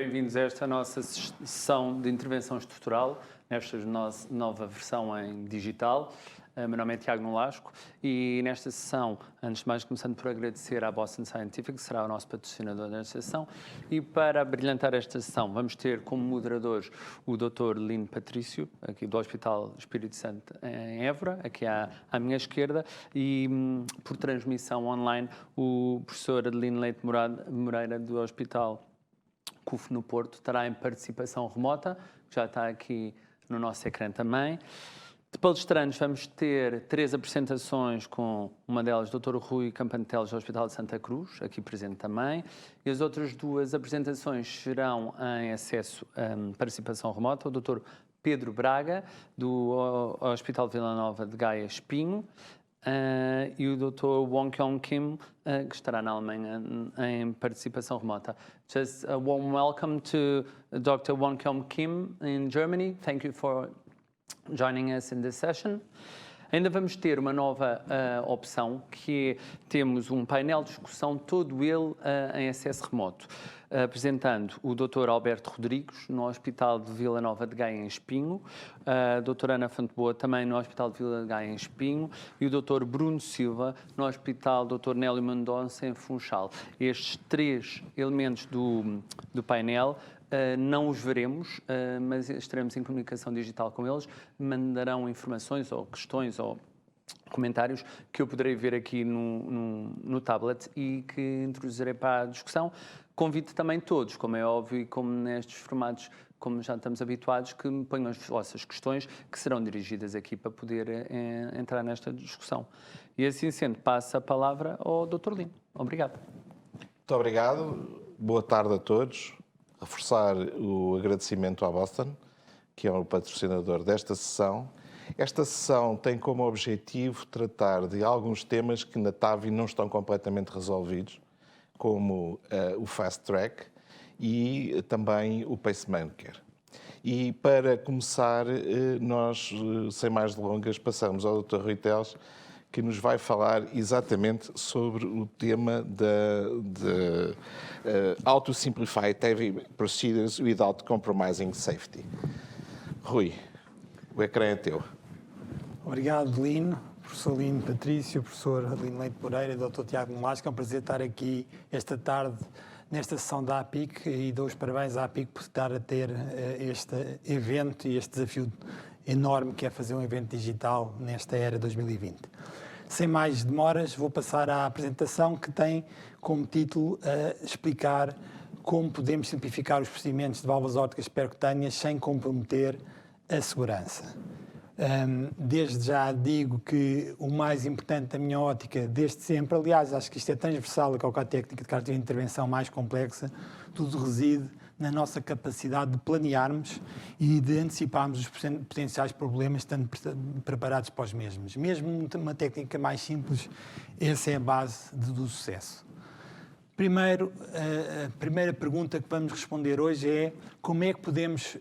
bem-vindos a esta nossa sessão de intervenção estrutural, nesta nova versão em digital. Meu nome é Tiago Nolasco e nesta sessão, antes de mais, começando por agradecer à Boston Scientific, que será o nosso patrocinador nesta sessão, e para brilhantar esta sessão vamos ter como moderadores o Dr. Lino Patrício, aqui do Hospital Espírito Santo em Évora, aqui à minha esquerda, e por transmissão online o professor Adelino Leite Moreira do Hospital CUF no Porto, estará em participação remota, que já está aqui no nosso ecrã também. De palestrantes vamos ter 3 apresentações, com uma delas o Dr. Rui Campanteles do Hospital de Santa Cruz, aqui presente também, e as outras 2 apresentações serão em acesso a participação remota, o Dr. Pedro Braga, do Hospital Vila Nova de Gaia Espinho, e o Dr. Wong Kyung Kim, que estará na Alemanha em participação remota. Just a warm welcome to Dr. Wong Kyung Kim in Germany. Thank you for joining us in this session. Ainda vamos ter uma nova opção, que é, temos um painel de discussão, todo ele em acesso remoto, apresentando o Dr. Alberto Rodrigues, no Hospital de Vila Nova de Gaia em Espinho, a doutora Ana Fonteboa, também no Hospital de Vila de Gaia em Espinho, e o Dr. Bruno Silva, no Hospital Dr. Nélio Mendonça, em Funchal. Estes 3 elementos do painel não os veremos, mas estaremos em comunicação digital com eles, mandarão informações ou questões ou comentários que eu poderei ver aqui no tablet e que introduzirei para a discussão. Convido também todos, como é óbvio, e como nestes formatos, como já estamos habituados, que me ponham as vossas questões, que serão dirigidas aqui para poder entrar nesta discussão. E assim sendo, passo a palavra ao Dr. Lino. Obrigado. Muito obrigado. Boa tarde a todos. Reforçar o agradecimento à Boston, que é o patrocinador desta sessão. Esta sessão tem como objetivo tratar de alguns temas que na TAVI não estão completamente resolvidos, como o Fast Track e também o Pacemaker. E para começar, nós, sem mais delongas, passamos ao Dr. Rui Teles, que nos vai falar exatamente sobre o tema de How to Simplify TAVI Procedures Without Compromising Safety. Rui, o ecrã é teu. Obrigado, Lino, professor Lino Patrício, professor Lino Leite Moreira e Dr. Tiago Nolasco. É um prazer estar aqui esta tarde nesta sessão da APIC e dou os parabéns à APIC por estar a ter este evento e este desafio enorme que é fazer um evento digital nesta era 2020. Sem mais demoras, vou passar à apresentação, que tem como título explicar como podemos simplificar os procedimentos de válvulas órticas percutâneas sem comprometer a segurança. Desde já digo que o mais importante da minha ótica, desde sempre, aliás, acho que isto é transversal a qualquer técnica de característica de intervenção mais complexa, tudo reside na nossa capacidade de planearmos e de anteciparmos os potenciais problemas, estando preparados para os mesmos. Mesmo uma técnica mais simples, essa é a base do sucesso. Primeiro, a primeira pergunta que vamos responder hoje é como é que podemos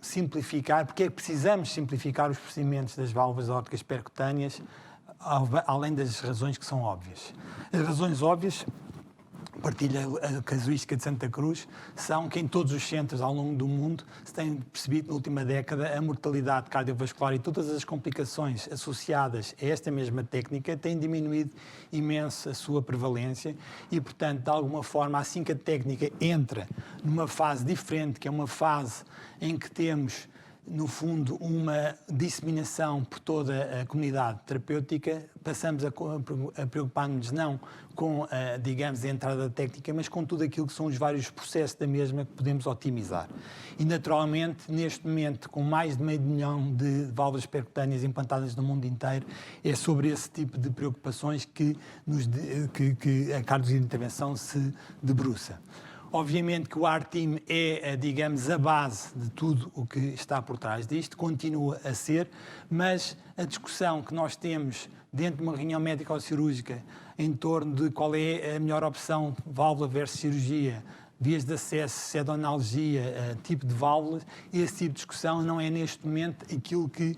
simplificar, porque é que precisamos simplificar os procedimentos das válvulas órticas percutâneas, além das razões que são óbvias. As razões óbvias, partilha a casuística de Santa Cruz, são que em todos os centros ao longo do mundo se tem percebido na última década a mortalidade cardiovascular e todas as complicações associadas a esta mesma técnica têm diminuído imenso a sua prevalência e, portanto, de alguma forma, assim que a técnica entra numa fase diferente, que é uma fase em que temos, no fundo, uma disseminação por toda a comunidade terapêutica, passamos a preocupar-nos não com, digamos, a entrada da técnica, mas com tudo aquilo que são os vários processos da mesma que podemos otimizar. E, naturalmente, neste momento, com mais de 500 mil de válvulas percutâneas implantadas no mundo inteiro, é sobre esse tipo de preocupações que a cardiologia de intervenção se debruça. Obviamente que o ARTIM é, digamos, a base de tudo o que está por trás disto, continua a ser, mas a discussão que nós temos dentro de uma reunião médico-cirúrgica em torno de qual é a melhor opção, válvula versus cirurgia, vias de acesso, sedonalgia, tipo de válvulas, esse tipo de discussão não é neste momento aquilo que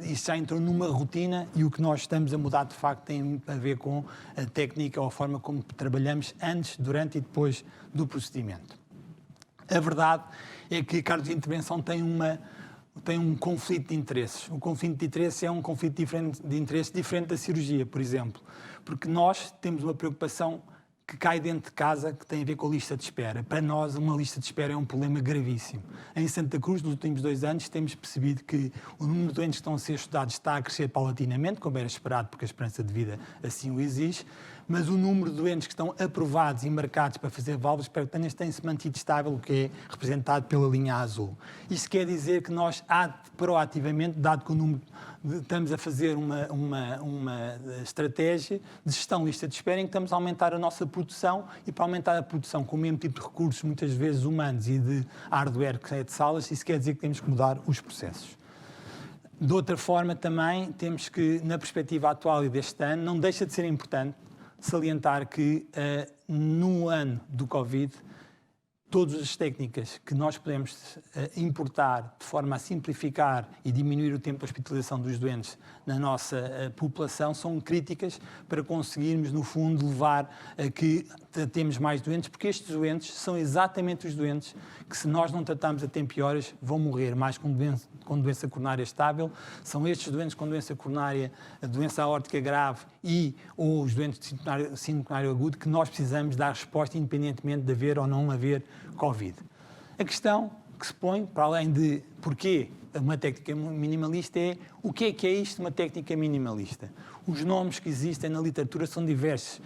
isto já entrou numa rotina e o que nós estamos a mudar de facto tem a ver com a técnica ou a forma como trabalhamos antes, durante e depois do procedimento. A verdade é que a cardiologia de intervenção tem um conflito de interesses. O conflito de interesses é um conflito de interesses diferente da cirurgia, por exemplo, porque nós temos uma preocupação que cai dentro de casa, que tem a ver com a lista de espera. Para nós, uma lista de espera é um problema gravíssimo. Em Santa Cruz, nos últimos 2 anos, temos percebido que o número de doentes que estão a ser estudados está a crescer paulatinamente, como era esperado, porque a esperança de vida assim o exige, mas o número de doentes que estão aprovados e marcados para fazer válvulas percutâneas tem-se mantido estável, o que é representado pela linha azul. Isto quer dizer que nós, proativamente, dado que o número estamos a fazer uma estratégia de gestão de lista de espera em que estamos a aumentar a nossa produção, e para aumentar a produção com o mesmo tipo de recursos, muitas vezes humanos e de hardware que é de salas, isso quer dizer que temos que mudar os processos. De outra forma, também temos que, na perspectiva atual e deste ano, não deixa de ser importante salientar que no ano do Covid, todas as técnicas que nós podemos importar de forma a simplificar e diminuir o tempo de hospitalização dos doentes na nossa população são críticas para conseguirmos, no fundo, levar a que temos mais doentes, porque estes doentes são exatamente os doentes que, se nós não tratarmos a tempo e horas, vão morrer mais com doença coronária estável. São estes doentes com doença coronária, a doença aórtica grave ou os doentes de síndrome coronário agudo que nós precisamos dar resposta independentemente de haver ou não haver Covid. A questão que se põe, para além de porquê uma técnica minimalista, é o que é isto, uma técnica minimalista? Os nomes que existem na literatura são diversos.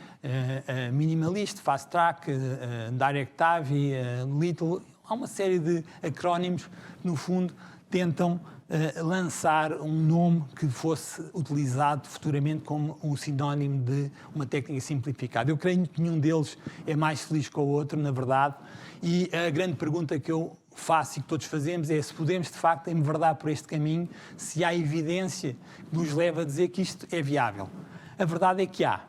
Minimalista, Fast Track, Direct TAVI, Little, há uma série de acrónimos que, no fundo, tentam lançar um nome que fosse utilizado futuramente como um sinónimo de uma técnica simplificada. Eu creio que nenhum deles é mais feliz que o outro, na verdade, e a grande pergunta que eu faço e que todos fazemos é se podemos, de facto, enverdar por este caminho, se há evidência que nos leva a dizer que isto é viável. A verdade é que há.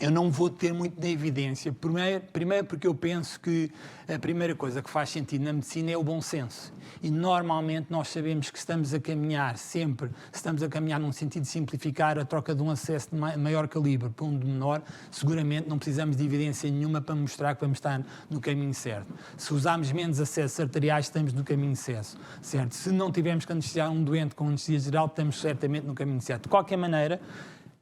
Eu não vou ter muito da evidência. Primeiro porque eu penso que a primeira coisa que faz sentido na medicina é o bom senso. E normalmente nós sabemos que estamos a caminhar sempre, estamos a caminhar num sentido de simplificar a troca de um acesso de maior calibre para um de menor, seguramente não precisamos de evidência nenhuma para mostrar que vamos estar no caminho certo. Se usarmos menos acessos arteriais, estamos no caminho certo. Se não tivermos que anestesiar um doente com anestesia geral, estamos certamente no caminho certo. De qualquer maneira,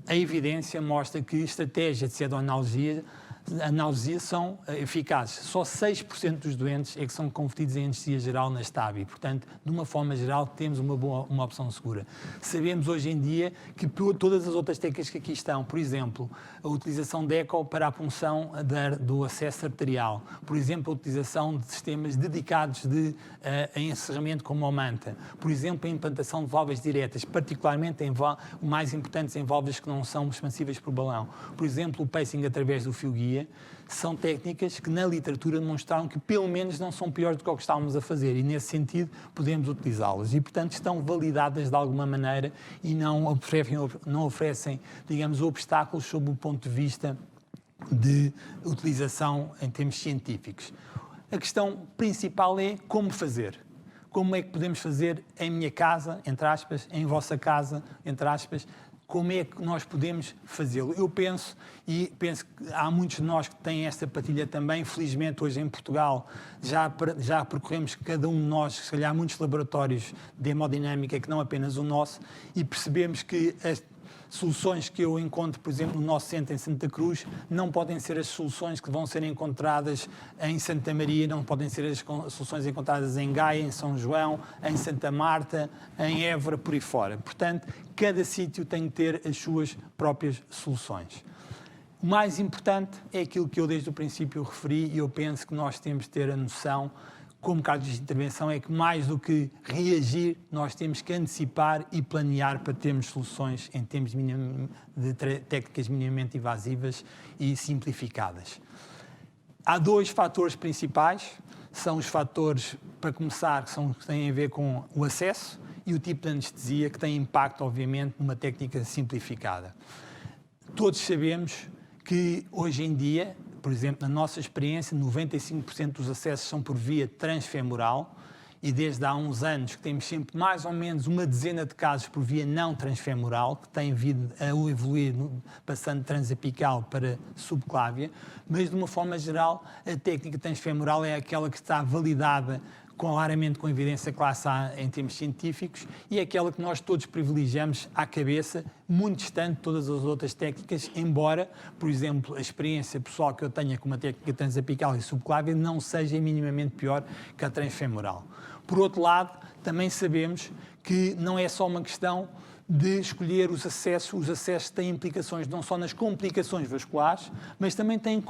a evidência mostra que estratégias de pseudoanalgesia são eficazes. Só 6% dos doentes é que são convertidos em anestesia geral na STABI. Portanto, de uma forma geral, temos uma opção segura. Sabemos hoje em dia que todas as outras técnicas que aqui estão, por exemplo, a utilização de eco para a punção do acesso arterial, por exemplo, a utilização de sistemas dedicados de encerramento como o MANTA, por exemplo, a implantação de válvulas diretas, particularmente mais importantes em válvulas que não são expansíveis por balão. Por exemplo, o pacing através do fio-guia, são técnicas que na literatura demonstraram que pelo menos não são piores do que o que estávamos a fazer e nesse sentido podemos utilizá-las e portanto estão validadas de alguma maneira e não oferecem, digamos, obstáculos sob o ponto de vista de utilização em termos científicos. A questão principal é como fazer. Como é que podemos fazer em minha casa, entre aspas, em vossa casa, entre aspas, como é que nós podemos fazê-lo? Eu penso, e penso que há muitos de nós que têm esta partilha também, felizmente hoje em Portugal já percorremos cada um de nós, se calhar muitos laboratórios de hemodinâmica, que não apenas o nosso, e percebemos que as soluções que eu encontro, por exemplo, no nosso centro em Santa Cruz, não podem ser as soluções que vão ser encontradas em Santa Maria, não podem ser as soluções encontradas em Gaia, em São João, em Santa Marta, em Évora, por aí fora. Portanto, cada sítio tem que ter as suas próprias soluções. O mais importante é aquilo que eu desde o princípio referi e eu penso que nós temos de ter a noção, como cardiologia de intervenção, é que mais do que reagir, nós temos que antecipar e planear para termos soluções em termos de técnicas minimamente invasivas e simplificadas. Há 2 fatores principais, são os fatores, para começar, que têm a ver com o acesso e o tipo de anestesia, que tem impacto, obviamente, numa técnica simplificada. Todos sabemos que, hoje em dia, por exemplo, na nossa experiência, 95% dos acessos são por via transfemoral e desde há uns anos que temos sempre mais ou menos uma dezena de casos por via não transfemoral, que têm vindo a evoluir passando de transapical para subclávia, mas de uma forma geral a técnica transfemoral é aquela que está validada claramente com evidência classe A em termos científicos e é aquela que nós todos privilegiamos à cabeça, muito distante de todas as outras técnicas, embora, por exemplo, a experiência pessoal que eu tenha com uma técnica transapical e subclávia não seja minimamente pior que a transfemoral. Por outro lado, também sabemos que não é só uma questão de escolher os acessos têm implicações não só nas complicações vasculares, mas também têm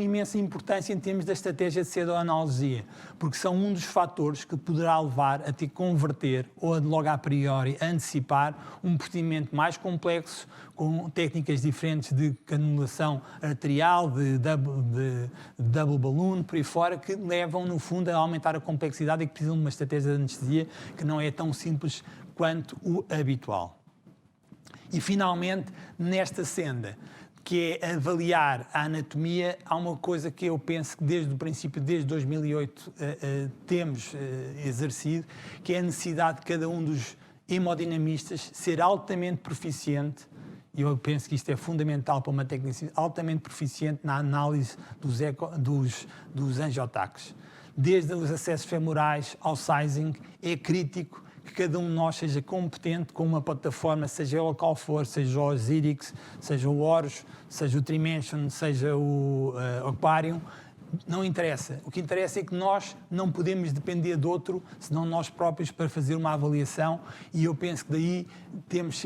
imensa importância em termos da estratégia de pseudoanalgesia, porque são um dos fatores que poderá levar a ter que converter ou a, logo a priori, antecipar um procedimento mais complexo, com técnicas diferentes de canulação arterial, de double balloon, por aí fora, que levam, no fundo, a aumentar a complexidade e que precisam de uma estratégia de anestesia que não é tão simples quanto o habitual. E, finalmente, nesta senda, que é avaliar a anatomia, há uma coisa que eu penso que desde o princípio, desde 2008, temos exercido, que é a necessidade de cada um dos hemodinamistas ser altamente proficiente, e eu penso que isto é fundamental para uma técnica altamente proficiente na análise dos angiotaques. Desde os acessos femorais ao sizing, é crítico que cada um de nós seja competente com uma plataforma, seja ela qual for, seja o Zirix, seja o Horus, seja o Trimension, seja o Aquarium, não interessa. O que interessa é que nós não podemos depender de outro, senão nós próprios, para fazer uma avaliação, e eu penso que daí tiramos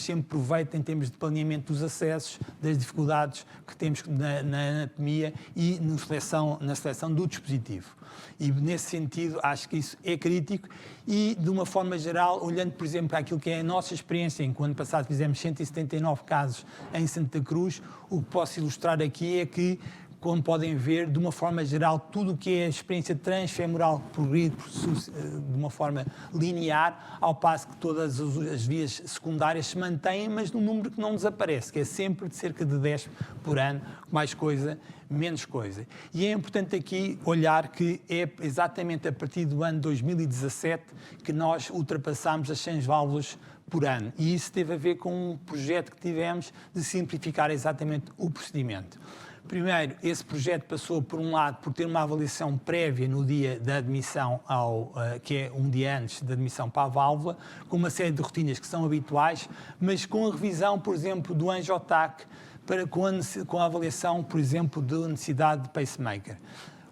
sempre proveito em termos de planeamento dos acessos, das dificuldades que temos na anatomia e na seleção do dispositivo. E, nesse sentido, acho que isso é crítico e, de uma forma geral, olhando, por exemplo, para aquilo que é a nossa experiência, em que o ano passado fizemos 179 casos em Santa Cruz, o que posso ilustrar aqui é que, como podem ver, de uma forma geral, tudo o que é a experiência transfemoral progride de uma forma linear, ao passo que todas as vias secundárias se mantêm, mas num número que não desaparece, que é sempre de cerca de 10 por ano, mais coisa, menos coisa. E é importante aqui olhar que é exatamente a partir do ano 2017 que nós ultrapassámos as 100 válvulas por ano. E isso teve a ver com um projeto que tivemos de simplificar exatamente o procedimento. Primeiro, esse projeto passou, por um lado, por ter uma avaliação prévia no dia da admissão, que é um dia antes da admissão para a válvula, com uma série de rotinas que são habituais, mas com a revisão, por exemplo, do angiotaque, com a avaliação, por exemplo, da necessidade de pacemaker.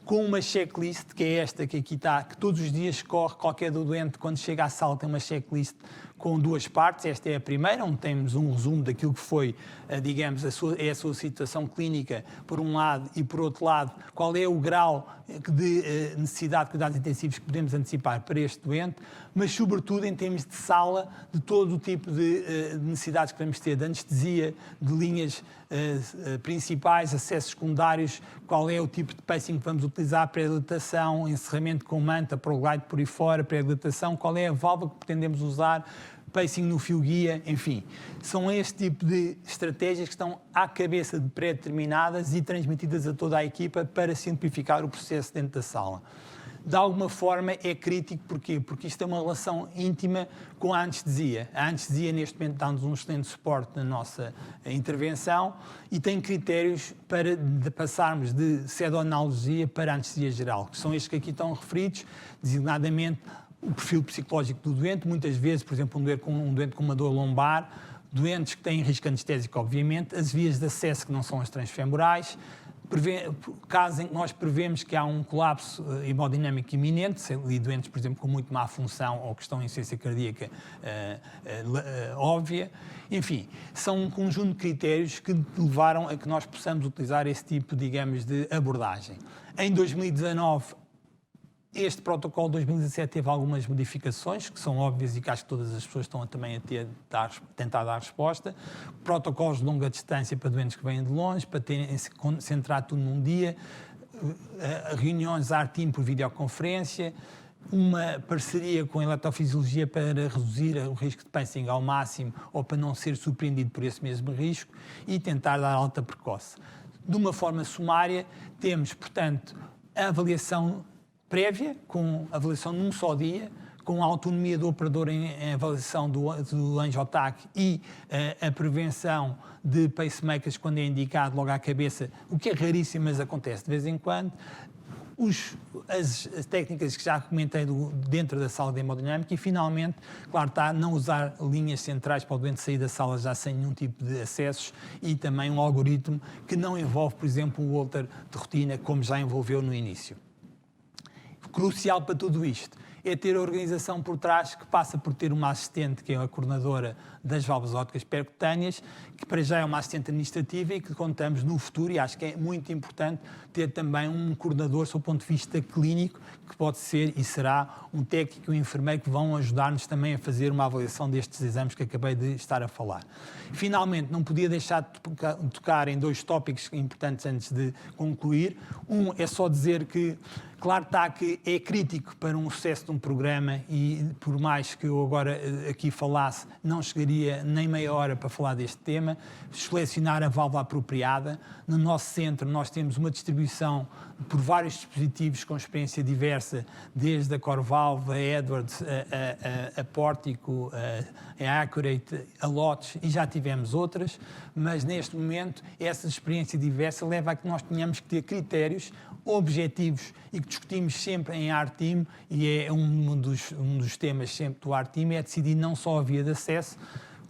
Com uma checklist, que é esta que aqui está, que todos os dias corre qualquer doente, quando chega à sala tem uma checklist com duas partes. Esta é a primeira, onde temos um resumo daquilo que foi, digamos, a sua situação clínica, por um lado, e por outro lado, qual é o grau de necessidade de cuidados intensivos que podemos antecipar para este doente, mas, sobretudo, em termos de sala, de todo o tipo de necessidades que vamos ter, de anestesia, de linhas principais, acessos secundários, qual é o tipo de pacing que vamos utilizar, pré-dilatação, encerramento com manta, ProGlide por aí fora, pré-dilatação, qual é a válvula que pretendemos usar, pacing no fio-guia, enfim. São este tipo de estratégias que estão à cabeça de pré-determinadas e transmitidas a toda a equipa para simplificar o processo dentro da sala. De alguma forma é crítico, porquê? Porque isto é uma relação íntima com a anestesia. A anestesia, neste momento, dá-nos um excelente suporte na nossa intervenção e tem critérios para passarmos de pseudoanalgesia para anestesia geral, que são estes que aqui estão referidos, designadamente o perfil psicológico do doente, muitas vezes, por exemplo, um doente com uma dor lombar, doentes que têm risco anestésico, obviamente, as vias de acesso que não são as transfemorais, caso em que nós prevemos que há um colapso hemodinâmico iminente, e doentes, por exemplo, com muito má função ou que estão em insuficiência cardíaca óbvia. Enfim, são um conjunto de critérios que levaram a que nós possamos utilizar esse tipo, digamos, de abordagem. Em 2019, este protocolo de 2017 teve algumas modificações, que são óbvias e que acho que todas as pessoas estão também a tentar dar resposta. Protocolos de longa distância para doentes que vêm de longe, para centrar tudo num dia, reuniões ARTIM por videoconferência, uma parceria com a eletrofisiologia para reduzir o risco de pacing ao máximo ou para não ser surpreendido por esse mesmo risco e tentar dar alta precoce. De uma forma sumária, temos, portanto, a avaliação prévia, com avaliação num só dia, com a autonomia do operador em avaliação do AngioTac e a prevenção de pacemakers quando é indicado logo à cabeça, o que é raríssimo, mas acontece de vez em quando. As técnicas que já comentei dentro da sala de hemodinâmica e, finalmente, claro está, não usar linhas centrais para o doente sair da sala já sem nenhum tipo de acessos e também um algoritmo que não envolve, por exemplo, o Holter de rotina, como já envolveu no início. Crucial para tudo isto é ter a organização por trás, que passa por ter uma assistente, que é a coordenadora das válvulas ópticas percutâneas, que para já é uma assistente administrativa e que contamos no futuro, e acho que é muito importante ter também um coordenador, sob o ponto de vista clínico, que pode ser e será um técnico e um enfermeiro que vão ajudar-nos também a fazer uma avaliação destes exames que acabei de estar a falar. Finalmente, não podia deixar de tocar em dois tópicos importantes antes de concluir. Um é só dizer que, claro está que é crítico para um sucesso de um programa e, por mais que eu agora aqui falasse, não chegaria nem meia hora para falar deste tema, selecionar a válvula apropriada. No nosso centro nós temos uma distribuição por vários dispositivos com experiência diversa, desde a Corvalve, a Edwards, a Pórtico, a Accurate, a Lotus, e já tivemos outras, mas neste momento essa experiência diversa leva a que nós tenhamos que ter critérios objetivos e que discutimos sempre em ARTIM, e é um dos temas sempre do ARTIM, é decidir não só a via de acesso,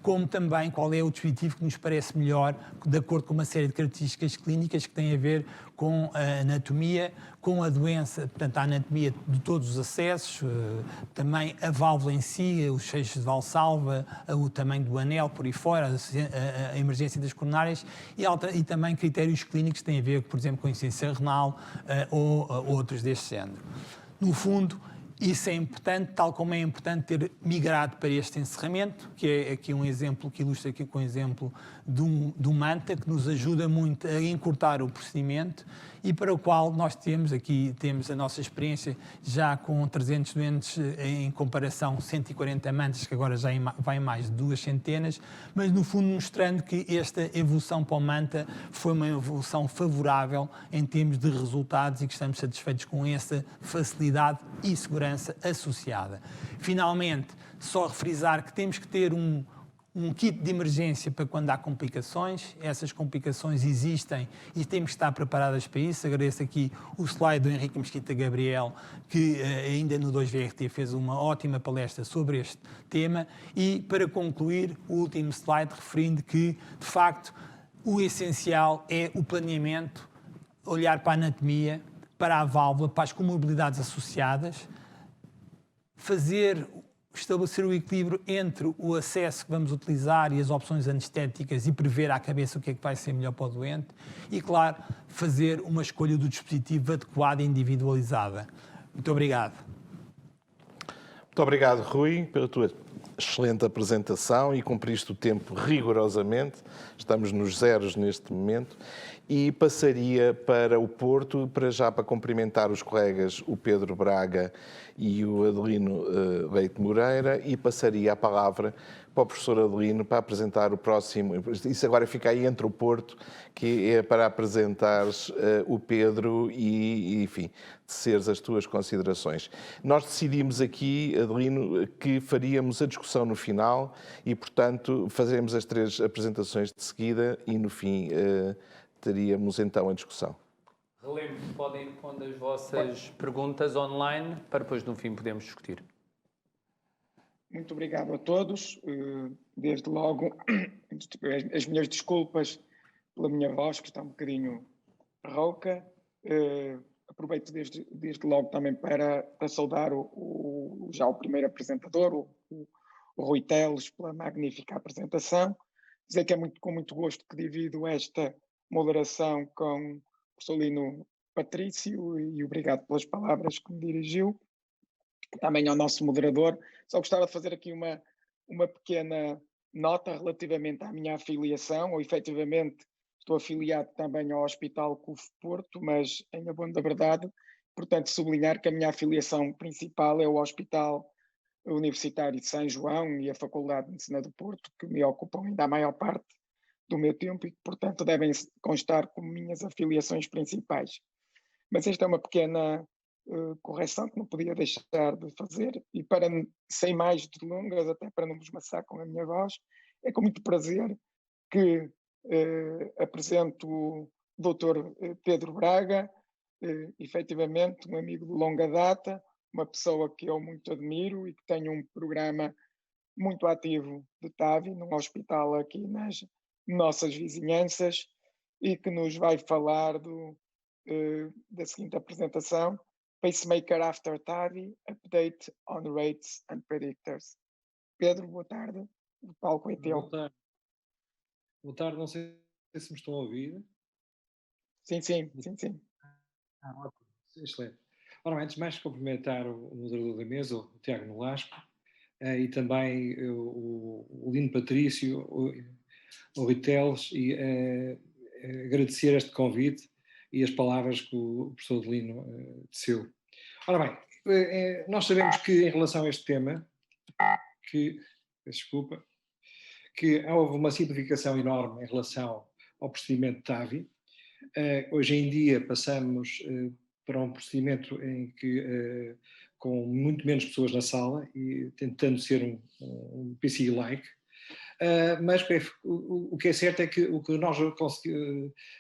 como também qual é o dispositivo que nos parece melhor, de acordo com uma série de características clínicas que têm a ver com a anatomia, com a doença, portanto, a anatomia de todos os acessos, também a válvula em si, os feixes de Valsalva, o tamanho do anel por aí fora, a emergência das coronárias e também critérios clínicos que têm a ver, por exemplo, com a insuficiência renal ou outros deste género. No fundo, isso é importante, tal como é importante ter migrado para este encerramento, que é aqui um exemplo, que ilustra aqui com o exemplo do MANTA, que nos ajuda muito a encurtar o procedimento e para o qual nós temos a nossa experiência já com 300 doentes em comparação 140 mantas, que agora já vai em mais de 200, mas no fundo mostrando que esta evolução para o MANTA foi uma evolução favorável em termos de resultados e que estamos satisfeitos com essa facilidade e segurança associada. Finalmente, só refrisar que temos que ter um kit de emergência para quando há complicações. Essas complicações existem e temos que estar preparadas para isso. Agradeço aqui o slide do Henrique Mesquita Gabriel, que ainda no 2VRT fez uma ótima palestra sobre este tema. E, para concluir, o último slide referindo que, de facto, o essencial é o planeamento, olhar para a anatomia, para a válvula, para as comorbilidades associadas, estabelecer o equilíbrio entre o acesso que vamos utilizar e as opções anestéticas e prever à cabeça o que é que vai ser melhor para o doente e, claro, fazer uma escolha do dispositivo adequada e individualizada. Muito obrigado. Muito obrigado, Rui, pela tua excelente apresentação e cumpriste o tempo rigorosamente. Estamos nos zeros neste momento. E passaria para o Porto, para cumprimentar os colegas, o Pedro Braga e o Adelino Leite Moreira, e passaria a palavra para o professor Adelino para apresentar o próximo. Isso agora fica aí entre o Porto, que é para apresentares o Pedro e, enfim, teceres as tuas considerações. Nós decidimos aqui, Adelino, que faríamos a discussão no final e, portanto, fazeremos as 3 apresentações de seguida e, no fim, teríamos então a discussão. Relembro que podem ir pondo as vossas perguntas online para depois, no fim, podermos discutir. Muito obrigado a todos. Desde logo, as minhas desculpas pela minha voz, que está um bocadinho rouca. Aproveito desde logo também para saudar já o primeiro apresentador, o Rui Teles, pela magnífica apresentação. Dizer que é com muito gosto que divido esta moderação com o professor Lino Patrício e obrigado pelas palavras que me dirigiu. Também ao nosso moderador. Só gostava de fazer aqui uma pequena nota relativamente à minha afiliação, ou efetivamente estou afiliado também ao Hospital CUF Porto, mas em abono da verdade, portanto sublinhar que a minha afiliação principal é o Hospital Universitário de São João e a Faculdade de Medicina do Porto, que me ocupam ainda a maior parte do meu tempo e que, portanto, devem constar como minhas afiliações principais. Mas esta é uma pequena correção que não podia deixar de fazer, e sem mais delongas, até para não vos maçar com a minha voz, é com muito prazer que apresento o Dr. Pedro Braga, efetivamente um amigo de longa data, uma pessoa que eu muito admiro e que tem um programa muito ativo de TAVI, num hospital aqui nas nossas vizinhanças, e que nos vai falar da seguinte apresentação: Pacemaker After TAVI, Update on Rates and Predictors. Pedro, boa tarde, o palco é teu. Boa tarde. Boa tarde, não sei se me estão a ouvir. Sim, sim, sim, sim. Ótimo. Excelente. Ora bem, antes de mais cumprimentar o moderador da mesa, o Tiago Nolasco, e também o Lino Patrício, o Rui Teles, e agradecer este convite e as palavras que o professor Lino teceu. Ora bem, nós sabemos que em relação a este tema, desculpa, que houve uma simplificação enorme em relação ao procedimento TAVI. Hoje em dia passamos para um procedimento em que, com muito menos pessoas na sala e tentando ser um PCI-like, mas o que é certo é que o que nós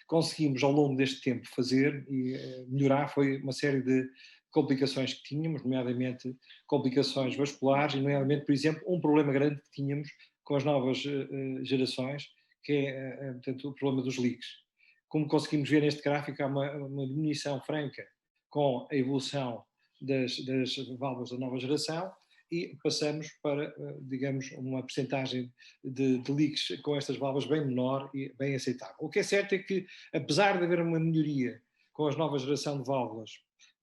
conseguimos ao longo deste tempo fazer e melhorar foi uma série de complicações que tínhamos, nomeadamente complicações vasculares, e nomeadamente, por exemplo, um problema grande que tínhamos com as novas gerações, que é, portanto, o problema dos leaks. Como conseguimos ver neste gráfico, há uma diminuição franca com a evolução das válvulas da nova geração, e passamos para, digamos, uma percentagem de leaks com estas válvulas bem menor e bem aceitável. O que é certo é que, apesar de haver uma melhoria com a nova geração de válvulas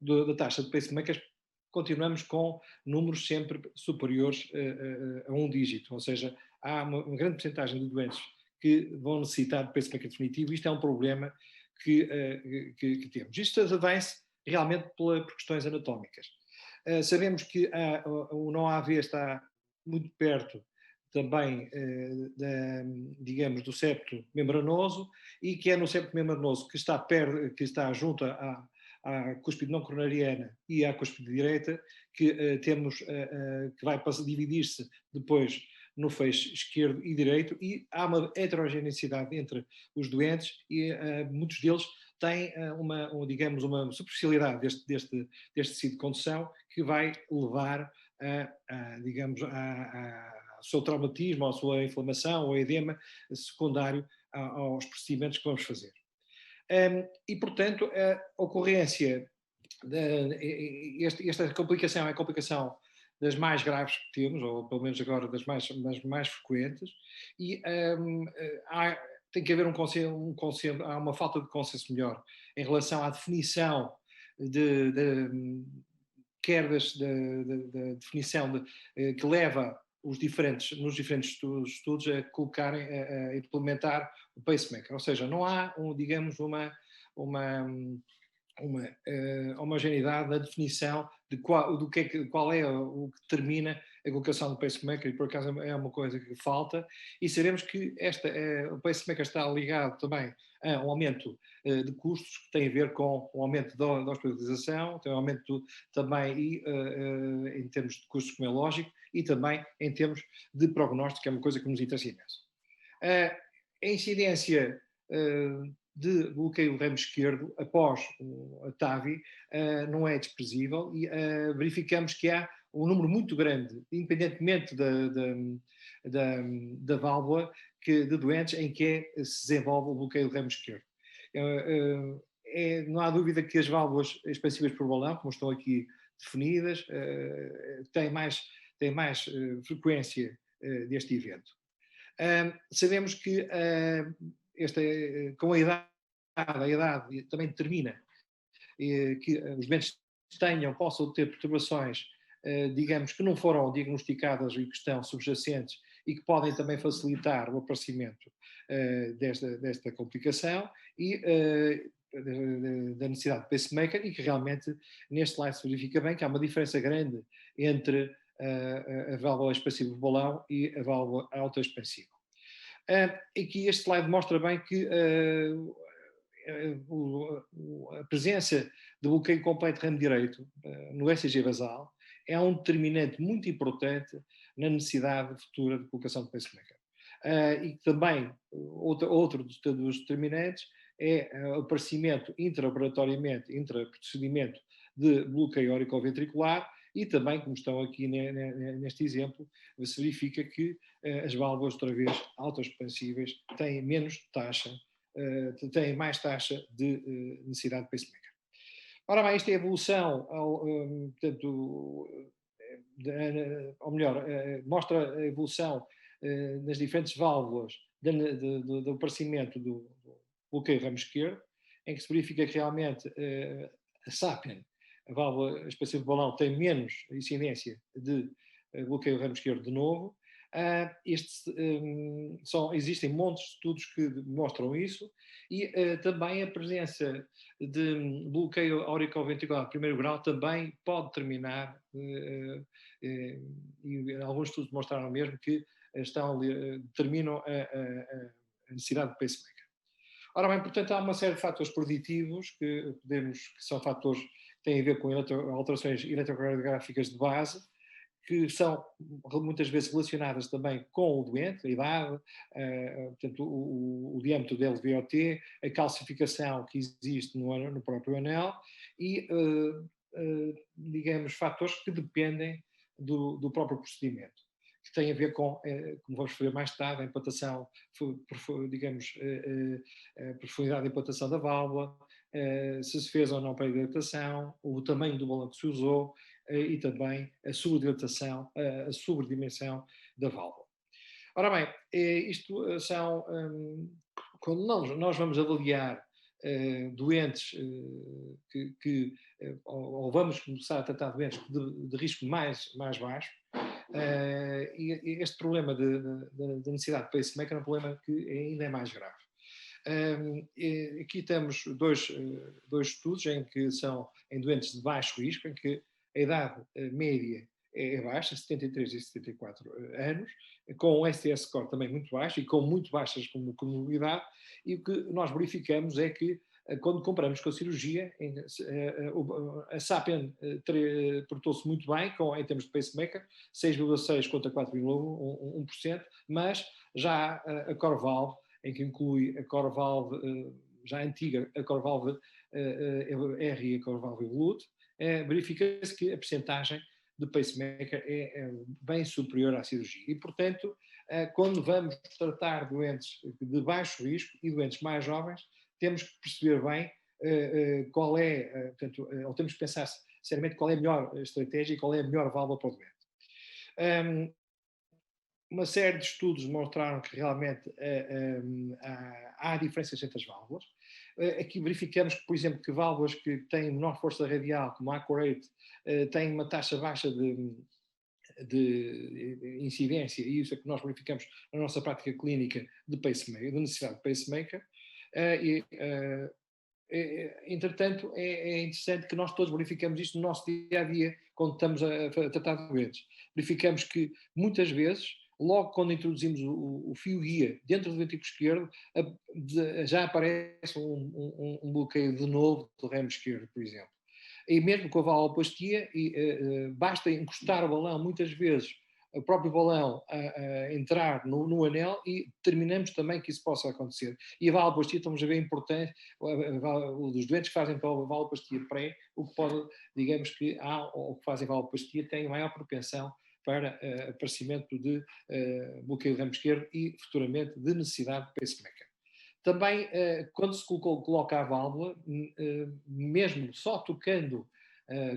da taxa de pacemakers, continuamos com números sempre superiores a um dígito, ou seja, há uma grande percentagem de doentes que vão necessitar de pacemaker definitivo. Isto é um problema que temos. Isto advém-se realmente por questões anatómicas. Sabemos que o NOAV está muito perto também, digamos, do septo membranoso, e que é no septo membranoso que está junto à cúspide não coronariana e à cúspide direita, que temos, que vai dividir-se depois no feixe esquerdo e direito, e há uma heterogeneidade entre os doentes, e muitos deles têm digamos, uma superficialidade deste tecido de condução, que vai levar digamos, ao seu traumatismo, à sua inflamação, ao edema secundário aos procedimentos que vamos fazer. E, portanto, a ocorrência, esta complicação é a complicação das mais graves que temos, ou pelo menos agora das mais frequentes, e tem que haver há uma falta de consenso melhor em relação à definição quer da definição que leva nos diferentes estudos a colocarem, a implementar o pacemaker. Ou seja, não há, digamos, uma homogeneidade na definição de qual é o que determina a colocação do pacemaker, e por acaso é uma coisa que falta, e sabemos que o pacemaker está ligado também a um aumento de custos, que tem a ver com o aumento da hospitalização, tem um aumento também em termos de custos, como é lógico, e também em termos de prognóstico, que é uma coisa que nos interessa imenso. A incidência de bloqueio do remo esquerdo após a TAVI não é desprezível, e verificamos que há um número muito grande, independentemente da válvula, de doentes em que se desenvolve o bloqueio do remo esquerdo. Não há dúvida que as válvulas expansivas por balão, como estão aqui definidas, têm mais frequência deste evento. Sabemos que com a idade também determina que os doentes possam ter perturbações, digamos, que não foram diagnosticadas e que estão subjacentes, e que podem também facilitar o aparecimento desta complicação e da necessidade de pacemaker, e que realmente neste slide se verifica bem que há uma diferença grande entre a válvula expansiva do balão e a válvula autoexpansiva. E que este slide mostra bem que a presença de bloqueio completo de ramo direito no ECG basal é um determinante muito importante na necessidade futura de colocação de pacemaker. E também, outro dos determinantes é o aparecimento intraoperatoriamente, intraprocedimento de bloqueio auriculoventricular e também, como estão aqui neste exemplo, se verifica que as válvulas, outra vez, autoexpansíveis, têm menos taxa, têm mais taxa de necessidade de pacemaker. Ora bem, esta é a evolução, portanto, ou melhor, mostra a evolução nas diferentes válvulas do aparecimento do bloqueio ramo esquerdo, em que se verifica que realmente a SAPIEN, a válvula expansiva do balão, tem menos incidência de bloqueio ramo esquerdo de novo. Existem montes de estudos que mostram isso e também a presença de bloqueio auriculoventricular de primeiro grau também pode determinar, e alguns estudos mostraram mesmo que determinam a necessidade de pacemaker. Ora bem, portanto, há uma série de fatores preditivos que são fatores que têm a ver com alterações eletrocardiográficas de base, que são muitas vezes relacionadas também com o doente, a idade, portanto, o diâmetro da LVOT, a calcificação que existe no próprio anel e, digamos, fatores que dependem do próprio procedimento, que têm a ver com, como vamos ver mais tarde, a implantação, digamos, a profundidade de implantação da válvula, se se fez ou não para a dilatação, o tamanho do balão que se usou, e também a sobredilatação, a sobredimensão da válvula. Ora bem, isto são, quando nós vamos avaliar doentes ou vamos começar a tratar doentes de risco mais baixo, e este problema da necessidade de pacemaker é um problema que ainda é mais grave. Aqui temos dois estudos em que são em doentes de baixo risco, em que a idade média é baixa, 73 e 74 anos, com um STS score também muito baixo e com muito baixas comorbidade, e o que nós verificamos é que quando comparamos com a cirurgia, a SAPIEN portou-se muito bem em termos de pacemaker, 6,6 contra 4,1%, 1%, mas já a CoreValve, em que inclui a CoreValve já antiga, a CoreValve R e a CoreValve Evolute, verifica-se que a percentagem de pacemaker é bem superior à cirurgia. E, portanto, quando vamos tratar doentes de baixo risco e doentes mais jovens, temos que perceber bem qual é, portanto, ou temos que pensar seriamente qual é a melhor estratégia e qual é a melhor válvula para o doente. Uma série de estudos mostraram que realmente há diferenças entre as válvulas. Aqui verificamos que, por exemplo, que válvulas que têm menor força radial, como a Accurate, têm uma taxa baixa de incidência, e isso é que nós verificamos na nossa prática clínica de pacemaker, de necessidade de pacemaker. Entretanto, é interessante que nós todos verificamos isto no nosso dia-a-dia, quando estamos a tratar de doentes. Verificamos que, muitas vezes, logo quando introduzimos o fio-guia dentro do ventrículo esquerdo, já aparece um bloqueio de novo do ramo esquerdo, por exemplo. E mesmo com a valvuloplastia, basta encostar o balão, muitas vezes, o próprio balão a entrar no anel, e determinamos também que isso possa acontecer. E a valvuloplastia, estamos a ver a importância dos doentes que fazem valvuloplastia pré, o que pode, digamos que ou que fazem valvuloplastia, têm maior propensão para aparecimento de bloqueio do ramo esquerdo e, futuramente, de necessidade de pacemaker. Também, quando se coloca a válvula, mesmo só tocando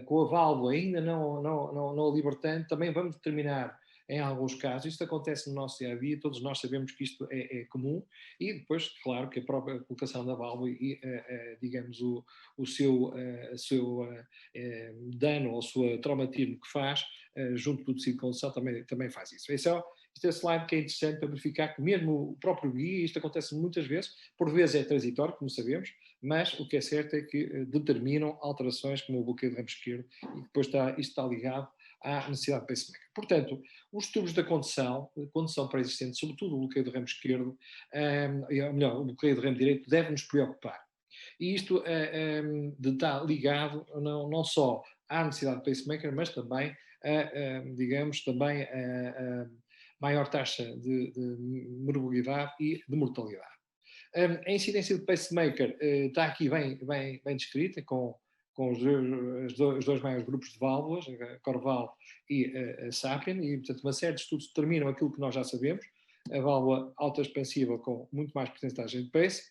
com a válvula, ainda não a libertando, também vamos determinar, em alguns casos, isto acontece no nosso dia-a-dia, todos nós sabemos que isto é comum, e depois, claro, que a própria colocação da válvula e, digamos, o seu dano ou o seu traumatismo que faz, junto do tecido de condução, também faz isso. Este é um slide que é interessante para verificar que mesmo o próprio guia, isto acontece muitas vezes, por vezes é transitório, como sabemos, mas o que é certo é que determinam alterações como o bloqueio do ramo esquerdo, e depois isto está ligado à necessidade de pacemaker. Portanto, os tubos da condução pré-existente, sobretudo o bloqueio do ramo esquerdo, ou melhor, o bloqueio do ramo direito, deve nos preocupar. E isto está ligado não só à necessidade de pacemaker, mas também, digamos, também a maior taxa de morbilidade e de mortalidade. A incidência de pacemaker está aqui bem descrita, com os dois maiores grupos de válvulas, a Corval e a Sapien, e, portanto, uma série de estudos determinam aquilo que nós já sabemos, a válvula autoexpansiva com muito mais porcentagem de pace,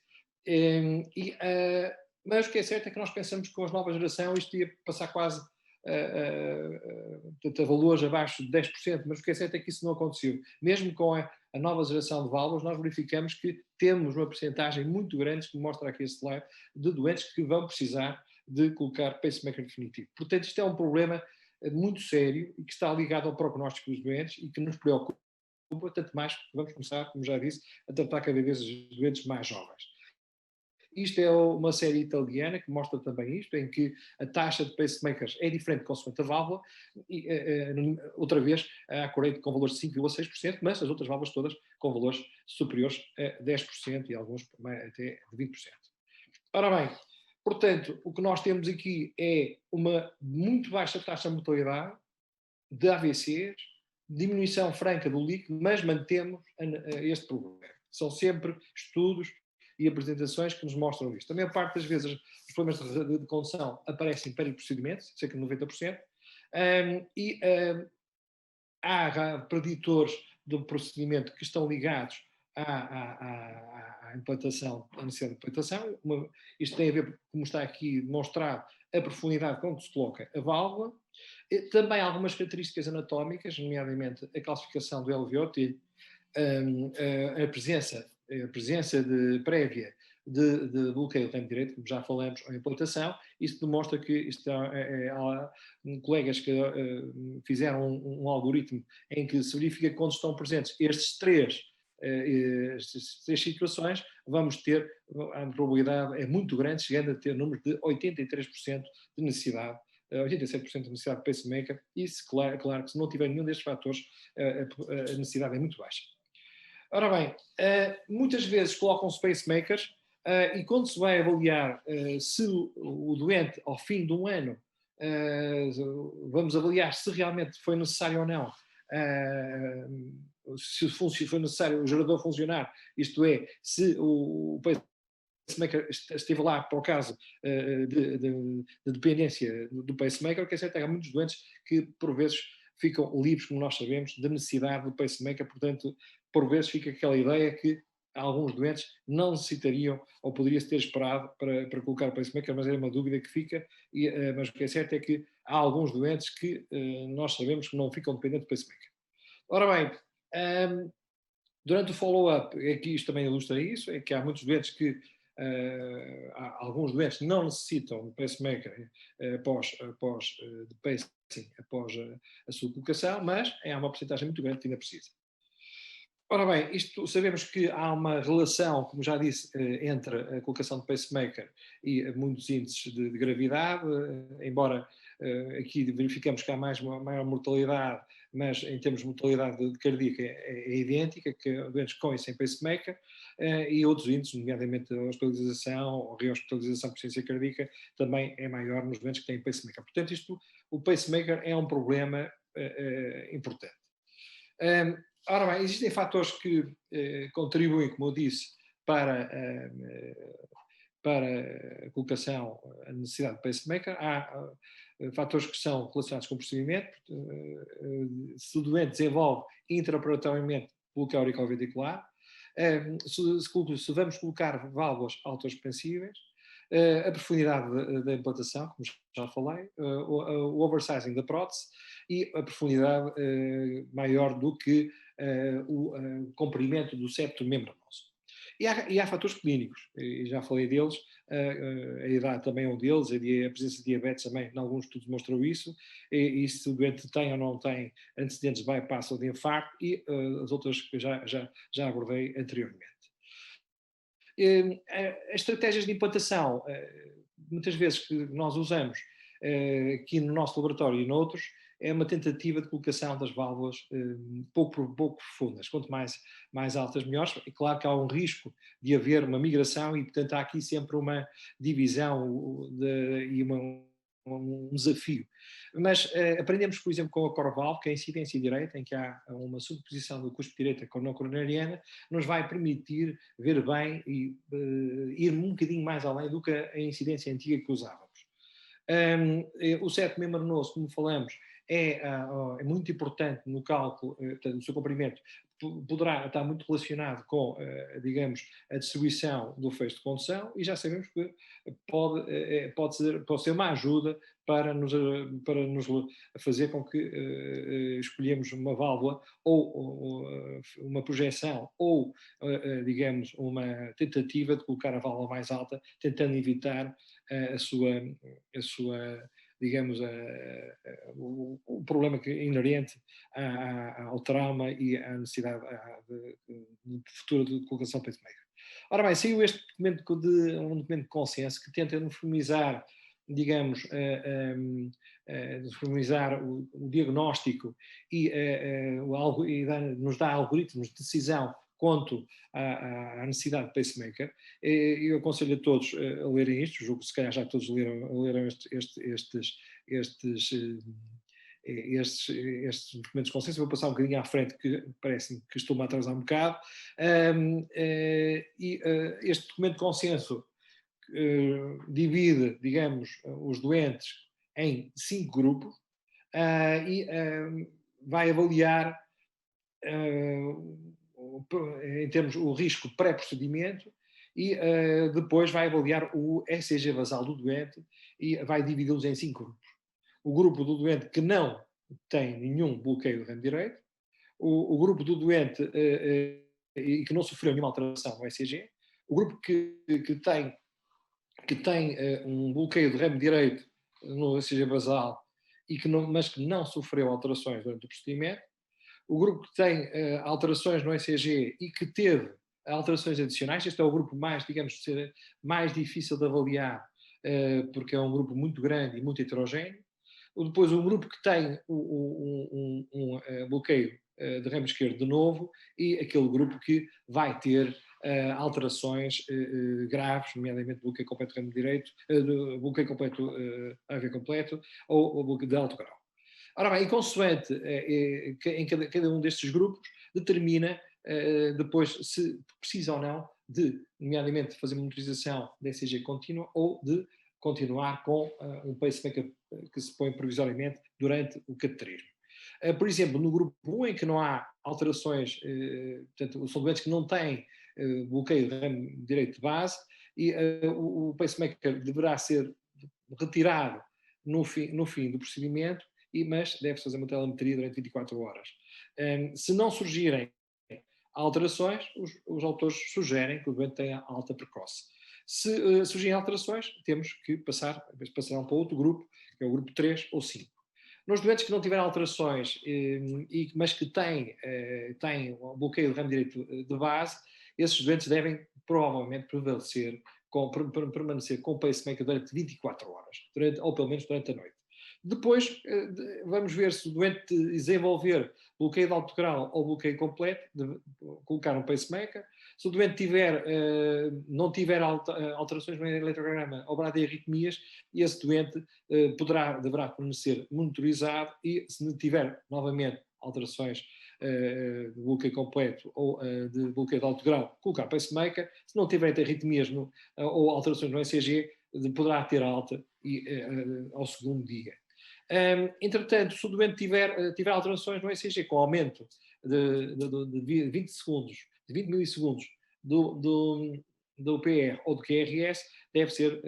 mas o que é certo é que nós pensamos que com a nova geração isto ia passar quase a valores abaixo de 10%, mas o que é certo é que isso não aconteceu. Mesmo com a nova geração de válvulas, nós verificamos que temos uma porcentagem muito grande, que mostra aqui esse slide, de doentes que vão precisar de colocar pacemaker definitivo. Portanto, isto é um problema muito sério e que está ligado ao prognóstico dos doentes e que nos preocupa, tanto mais que vamos começar, como já disse, a tratar cada vez os doentes mais jovens. Isto é uma série italiana que mostra também isto, em que a taxa de pacemakers é diferente consoante a válvula, e outra vez a Acurate com valores de 5,6%, mas as outras válvulas todas com valores superiores a 10% e alguns até de 20%. Ora bem, portanto, o que nós temos aqui é uma muito baixa taxa de mortalidade, de AVCs, diminuição franca do líquido, mas mantemos este problema. São sempre estudos e apresentações que nos mostram isto. A maior parte das vezes os problemas de condução aparecem para o procedimento, cerca de 90%, há preditores do procedimento que estão ligados à implantação, à necessidade de implantação. Isto tem a ver, como está aqui demonstrado, a profundidade com que se coloca a válvula. Também algumas características anatómicas, nomeadamente a calcificação do LVOT, a presença prévia de bloqueio do tempo direito, como já falamos, ou implantação. Isso demonstra que há colegas que fizeram um algoritmo em que se verifica que quando estão presentes estas três situações, vamos ter, a probabilidade é muito grande, chegando a ter números de 83% de necessidade, 87% de necessidade de pacemaker, e claro que se não tiver nenhum destes fatores, a necessidade é muito baixa. Ora bem, muitas vezes colocam-se pacemakers e quando se vai avaliar se o doente, ao fim de um ano, vamos avaliar se realmente foi necessário ou não, se foi necessário o gerador funcionar, isto é, se o pacemaker esteve lá para o caso de dependência do pacemaker, o que é certo é que há muitos doentes que, por vezes, ficam livres, como nós sabemos, da necessidade do pacemaker, portanto, por vezes fica aquela ideia que alguns doentes não necessitariam ou poderia-se ter esperado para colocar o pacemaker, mas é uma dúvida que fica, mas o que é certo é que há alguns doentes que nós sabemos que não ficam dependentes do pacemaker. Ora bem, durante o follow-up, aqui isto também ilustra isso, é que há muitos doentes que alguns doentes não necessitam de pacemaker após a sua colocação, mas há uma porcentagem muito grande que ainda precisa. Ora bem, sabemos que há uma relação, como já disse, entre a colocação de pacemaker e muitos índices de gravidade, embora aqui verificamos que há maior mortalidade, mas em termos de mortalidade cardíaca é idêntica, que doentes com e sem pacemaker, e outros índices, nomeadamente a hospitalização ou rehospitalização por insuficiência cardíaca, também é maior nos doentes que têm pacemaker. Portanto, o pacemaker é um problema importante. Ora bem, existem fatores que contribuem, como eu disse, para a colocação, a necessidade de pacemaker. Há fatores que são relacionados com o procedimento. Se o doente desenvolve intraoperatoriamente bloqueio auriculoventricular, se vamos colocar válvulas autoexpansivas, a profundidade da implantação, como já falei, o oversizing da prótese e a profundidade maior do que o comprimento do septo membranoso. E há fatores clínicos, e já falei deles, a idade também é um deles, a presença de diabetes também, em alguns estudos mostrou isso, e se o doente tem ou não tem antecedentes de bypass ou de infarto, e as outras que já abordei anteriormente. As estratégias de implantação, muitas vezes que nós usamos aqui no nosso laboratório e noutros, é uma tentativa de colocação das válvulas pouco profundas. Quanto mais altas, melhores. É claro que há um risco de haver uma migração e, portanto, há aqui sempre uma divisão e um desafio. Mas aprendemos, por exemplo, com a Corvalve, que a incidência direita, em que há uma subposição do cuspe direita com a não coronariana, nos vai permitir ver bem e ir um bocadinho mais além do que a incidência antiga que usávamos. O septo membranoso, como falamos, é muito importante no cálculo, portanto, no seu comprimento, poderá estar muito relacionado com, digamos, a distribuição do feixe de condução, e já sabemos que pode ser uma ajuda para nos fazer com que escolhemos uma válvula ou uma projeção ou, digamos, uma tentativa de colocar a válvula mais alta, tentando evitar a sua digamos, o problema inerente ao trauma e à necessidade de futura de colocação de pacemaker. Ora bem, saiu este documento um documento de consenso que tenta uniformizar, digamos, uniformizar o diagnóstico e nos dá algoritmos de decisão quanto à necessidade de pacemaker. Eu aconselho a todos a lerem isto, julgo que se calhar já todos leram estes documentos de consenso. Vou passar um bocadinho à frente, que parece-me que estou-me a atrasar um bocado. Este documento de consenso divide, digamos, os doentes em 5 grupos e vai avaliar em termos o risco pré-procedimento e depois vai avaliar o ECG basal do doente e vai dividi-los em 5 grupos. O grupo do doente que não tem nenhum bloqueio do ramo direito, o grupo do doente e que não sofreu nenhuma alteração no ECG, o grupo que tem um bloqueio do ramo direito no ECG basal mas que não sofreu alterações durante o procedimento, o grupo que tem alterações no ECG e que teve alterações adicionais. Este é o grupo mais, digamos, mais difícil de avaliar, porque é um grupo muito grande e muito heterogéneo. Depois, um grupo que tem um bloqueio de ramo esquerdo de novo, e aquele grupo que vai ter alterações graves, nomeadamente bloqueio completo de ramo direito, bloqueio completo AV completo ou bloqueio de alto grau. Ora bem, e consoante em cada um destes grupos, determina depois se precisa ou não de, nomeadamente, fazer monitorização de ECG contínua ou de continuar com um pacemaker que se põe provisoriamente durante o cateterismo. Por exemplo, no grupo 1, em que não há alterações, portanto, são doentes que não têm bloqueio de ramo direito de base, e o pacemaker deverá ser retirado no fim do procedimento, mas deve-se fazer uma telemetria durante 24 horas. Se não surgirem alterações, os autores sugerem que o doente tenha alta precoce. Se surgirem alterações, temos que passarão para outro grupo, que é o grupo 3 ou 5. Nos doentes que não tiverem alterações, mas que têm bloqueio de ramo direito de base, esses doentes devem provavelmente permanecer com o pacemaker durante 24 horas, ou pelo menos durante a noite. Depois, vamos ver se o doente desenvolver bloqueio de alto grau ou bloqueio completo, de colocar um pacemaker. Se o doente não tiver alterações no eletrograma ou de arritmias, esse doente deverá permanecer monitorizado, e se tiver novamente alterações de bloqueio completo ou de bloqueio de alto grau, colocar pacemaker. Se não tiver arritmias ou alterações no ECG, poderá ter alta ao segundo dia. Entretanto, se o doente tiver alterações no ECG com aumento de 20 segundos, de 20 milissegundos do PR ou do QRS, deve ser,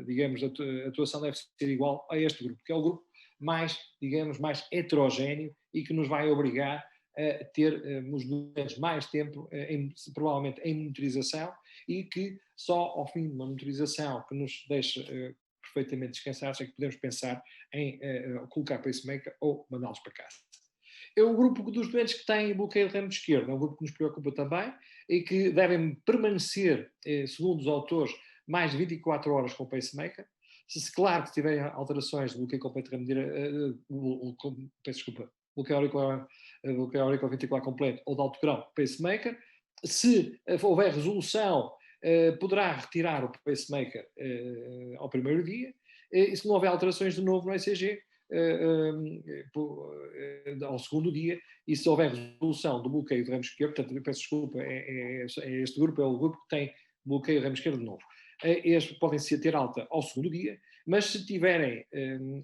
digamos, a atuação deve ser igual a este grupo, que é o grupo mais, digamos, mais heterogéneo e que nos vai obrigar a ter os doentes mais tempo, provavelmente em monitorização, e que só ao fim de uma monitorização que nos deixa perfeitamente descansados é que podemos pensar em colocar pacemaker ou mandá-los para casa. É o grupo dos doentes que têm bloqueio de ramo esquerdo, é um grupo que nos preocupa também e que devem permanecer, segundo os autores, mais de 24 horas com o pacemaker. Se claro que tiverem alterações de bloqueio completo peço desculpa, bloqueio auriculoventricular completo ou de alto grau pacemaker, se houver resolução, poderá retirar o pacemaker ao primeiro dia, e se não houver alterações de novo no ECG, ao segundo dia, e se houver resolução do bloqueio do ramo esquerdo, portanto, peço desculpa, este grupo é o grupo que tem bloqueio do ramo esquerdo de novo. Estes podem ter alta ao segundo dia, mas se tiverem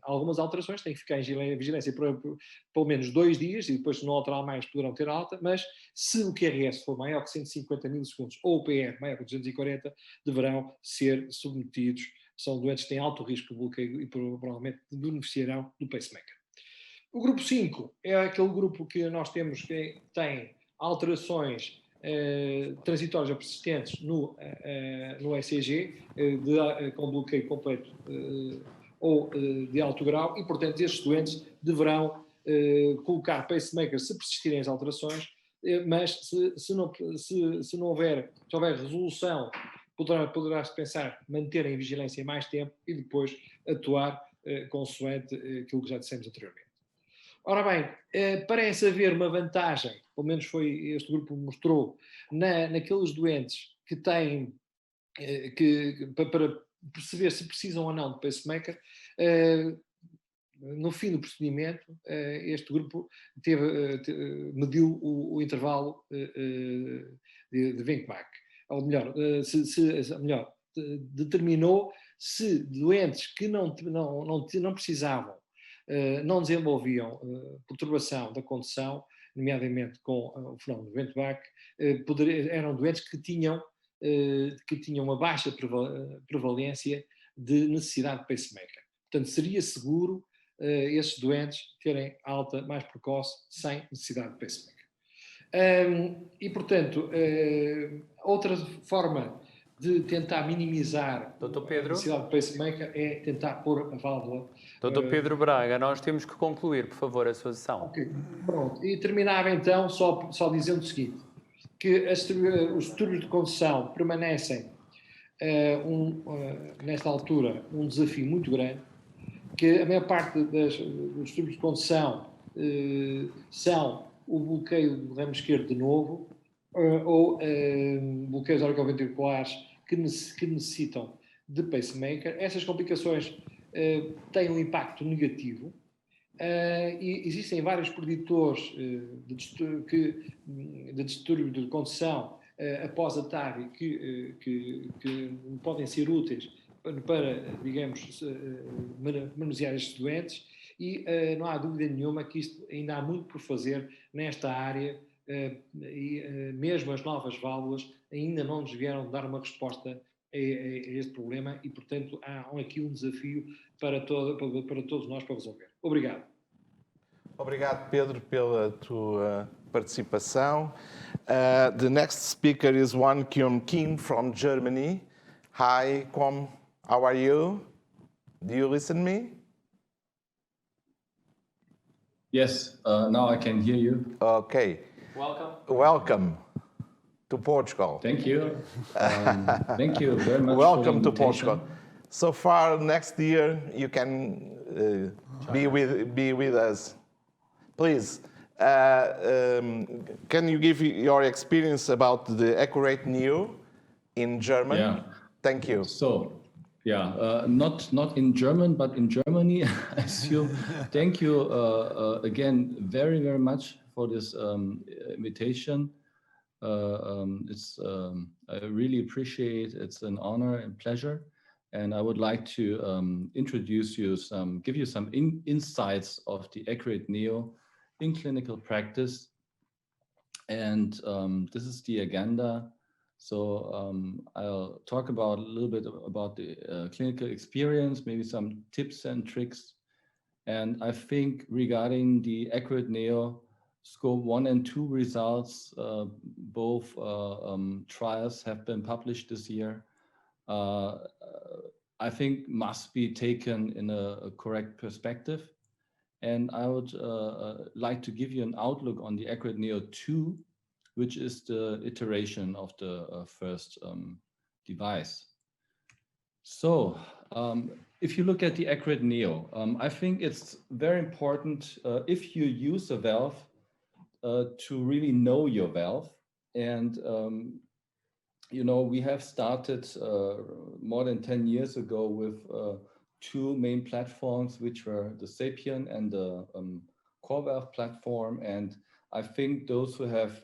algumas alterações, têm que ficar em vigilância por pelo menos 2 dias, e depois, se não alterar mais, poderão ter alta, mas se o QRS for maior que 150 milissegundos ou o PR maior que 240, deverão ser submetidos. São doentes que têm alto risco de bloqueio e provavelmente beneficiarão do pacemaker. O grupo 5 é aquele grupo que nós temos que tem alterações transitórias ou persistentes no ECG, com bloqueio completo ou de alto grau, e, portanto, estes doentes deverão colocar pacemaker se persistirem as alterações, mas se houver resolução, poderá-se pensar manter em vigilância mais tempo e depois atuar consoante aquilo que já dissemos anteriormente. Ora bem, parece haver uma vantagem, pelo menos este grupo mostrou, naqueles doentes que têm, para perceber se precisam ou não de pacemaker. No fim do procedimento, este grupo mediu o intervalo de Winkbach, ou melhor, determinou se doentes que não precisavam, não desenvolviam perturbação da condução, nomeadamente com o fenómeno de Winkbach, eram doentes que tinham uma baixa prevalência de necessidade de pacemaker. Portanto, seria seguro esses doentes terem alta mais precoce sem necessidade de pacemaker. E, portanto, outra forma de tentar minimizar a necessidade de pacemaker é tentar pôr a válvula... Dr. Pedro Braga, nós temos que concluir, por favor, a sua sessão. Ok, pronto. E terminava então só dizendo o seguinte, que os distúrbios de condução permanecem, nesta altura, um desafio muito grande, que a maior parte dos distúrbios de condução são o bloqueio do ramo esquerdo de novo, ou bloqueios auriculoventriculares que necessitam de pacemaker. Essas complicações têm um impacto negativo, e existem vários preditores de distúrbio de condução após a TAVI que podem ser úteis para, digamos, manusear estes doentes, e não há dúvida nenhuma que isto ainda há muito por fazer nesta área, e mesmo as novas válvulas ainda não nos vieram dar uma resposta a este problema, e, portanto, há aqui um desafio para todos nós para resolver. Obrigado. Obrigado, Pedro, pela tua participação. The next speaker is Wan Kyung Kim from Germany. Hi, Kwon. How are you? Do you listen to me? Yes, now I can hear you. Okay. Welcome. Welcome to Portugal. Thank you. Thank you very much. Welcome to Portugal. So far, next year you can be with us. Please, can you give your experience about the Accurate Neo in German? Yeah. Thank you. So, yeah, not in German, but in Germany, I assume. Thank you again very, very much for this invitation. I really appreciate it. It's an honor and pleasure. And I would like to give you some insights of the Accurate Neo in clinical practice. And this is the agenda. So I'll talk a little bit about the clinical experience, maybe some tips and tricks. And I think regarding the Accurate Neo Scope 1 and 2 results, both trials have been published this year. I think must be taken in a correct perspective. And I would like to give you an outlook on the Accurate Neo 2, which is the iteration of the first device. So if you look at the Accurate Neo, I think it's very important if you use a valve to really know your valve. And, you know, we have started more than 10 years ago with two main platforms, which were the Sapien and the Core Valve platform. And I think those who have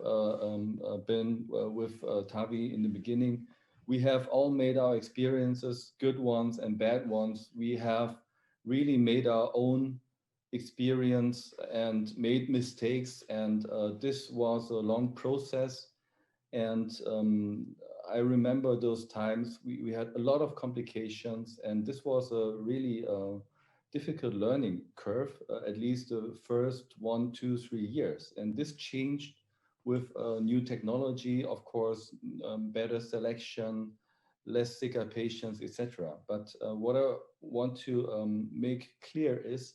been with TAVI in the beginning, we have all made our experiences, good ones and bad ones. We have really made our own experience and made mistakes. And this was a long process. And I remember those times we had a lot of complications, and this was a really difficult learning curve, at least the first 1, 2, 3 years. And this changed with new technology, of course, better selection, less sicker patients, etc. But what I want to make clear is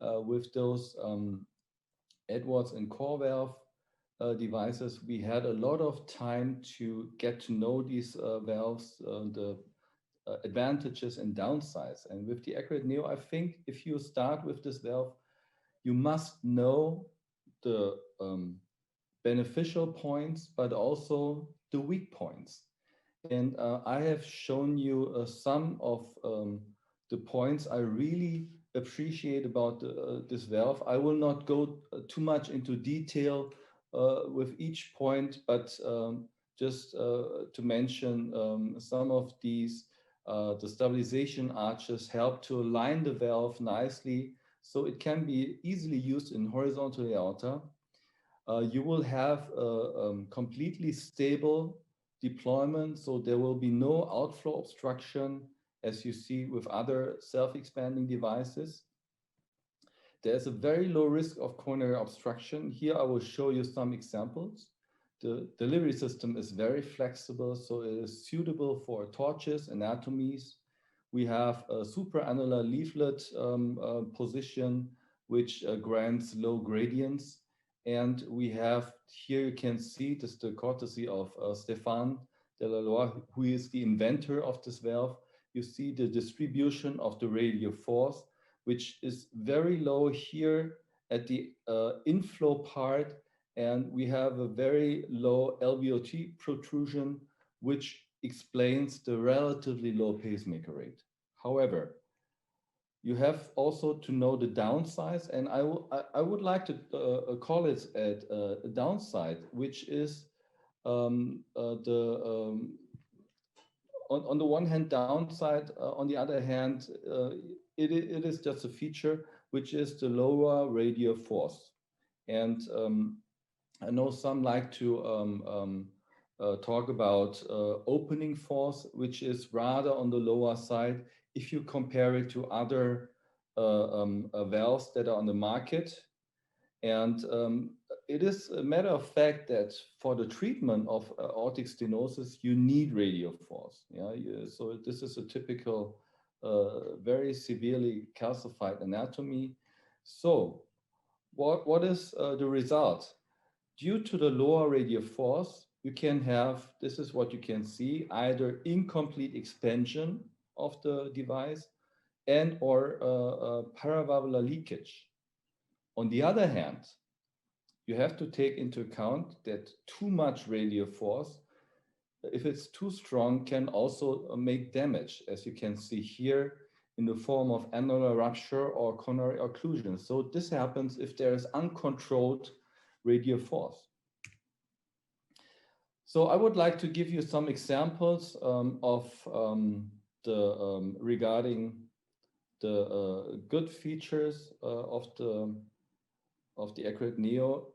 with those Edwards and Core Valve devices, we had a lot of time to get to know these valves, the advantages and downsides. And with the Accurate Neo, I think if you start with this valve, you must know the beneficial points, but also the weak points. And I have shown you some of the points I really appreciate about this valve. I will not go too much into detail with each point, but just to mention some of these, the stabilization arches help to align the valve nicely so it can be easily used in horizontal aorta. You will have a completely stable deployment, so there will be no outflow obstruction as you see with other self-expanding devices. There's a very low risk of coronary obstruction. Here I will show you some examples. The delivery system is very flexible, so it is suitable for torches, anatomies. We have a supraannular leaflet position, which grants low gradients. And we have, here you can see, this is the courtesy of Stéphane Delaloy, who is the inventor of this valve. You see the distribution of the radial force, which is very low here at the inflow part. And we have a very low LVOT protrusion, which explains the relatively low pacemaker rate. However, you have also to know the downsides, and I would like to call it a downside, which is on the one hand downside, on the other hand, it is just a feature, which is the lower radial force. And I know some like to talk about opening force, which is rather on the lower side if you compare it to other valves that are on the market. And it is a matter of fact that for the treatment of aortic stenosis, you need radial force. Yeah? So this is a typical, very severely calcified anatomy. So what is the result? Due to the lower radial force, you can have, this is what you can see, either incomplete expansion of the device and or paravalvular leakage. On the other hand, you have to take into account that too much radial force, if it's too strong, can also make damage, as you can see here, in the form of annular rupture or coronary occlusion. So this happens if there is uncontrolled radial force. So I would like to give you some examples of regarding the good features of the Accurate Neo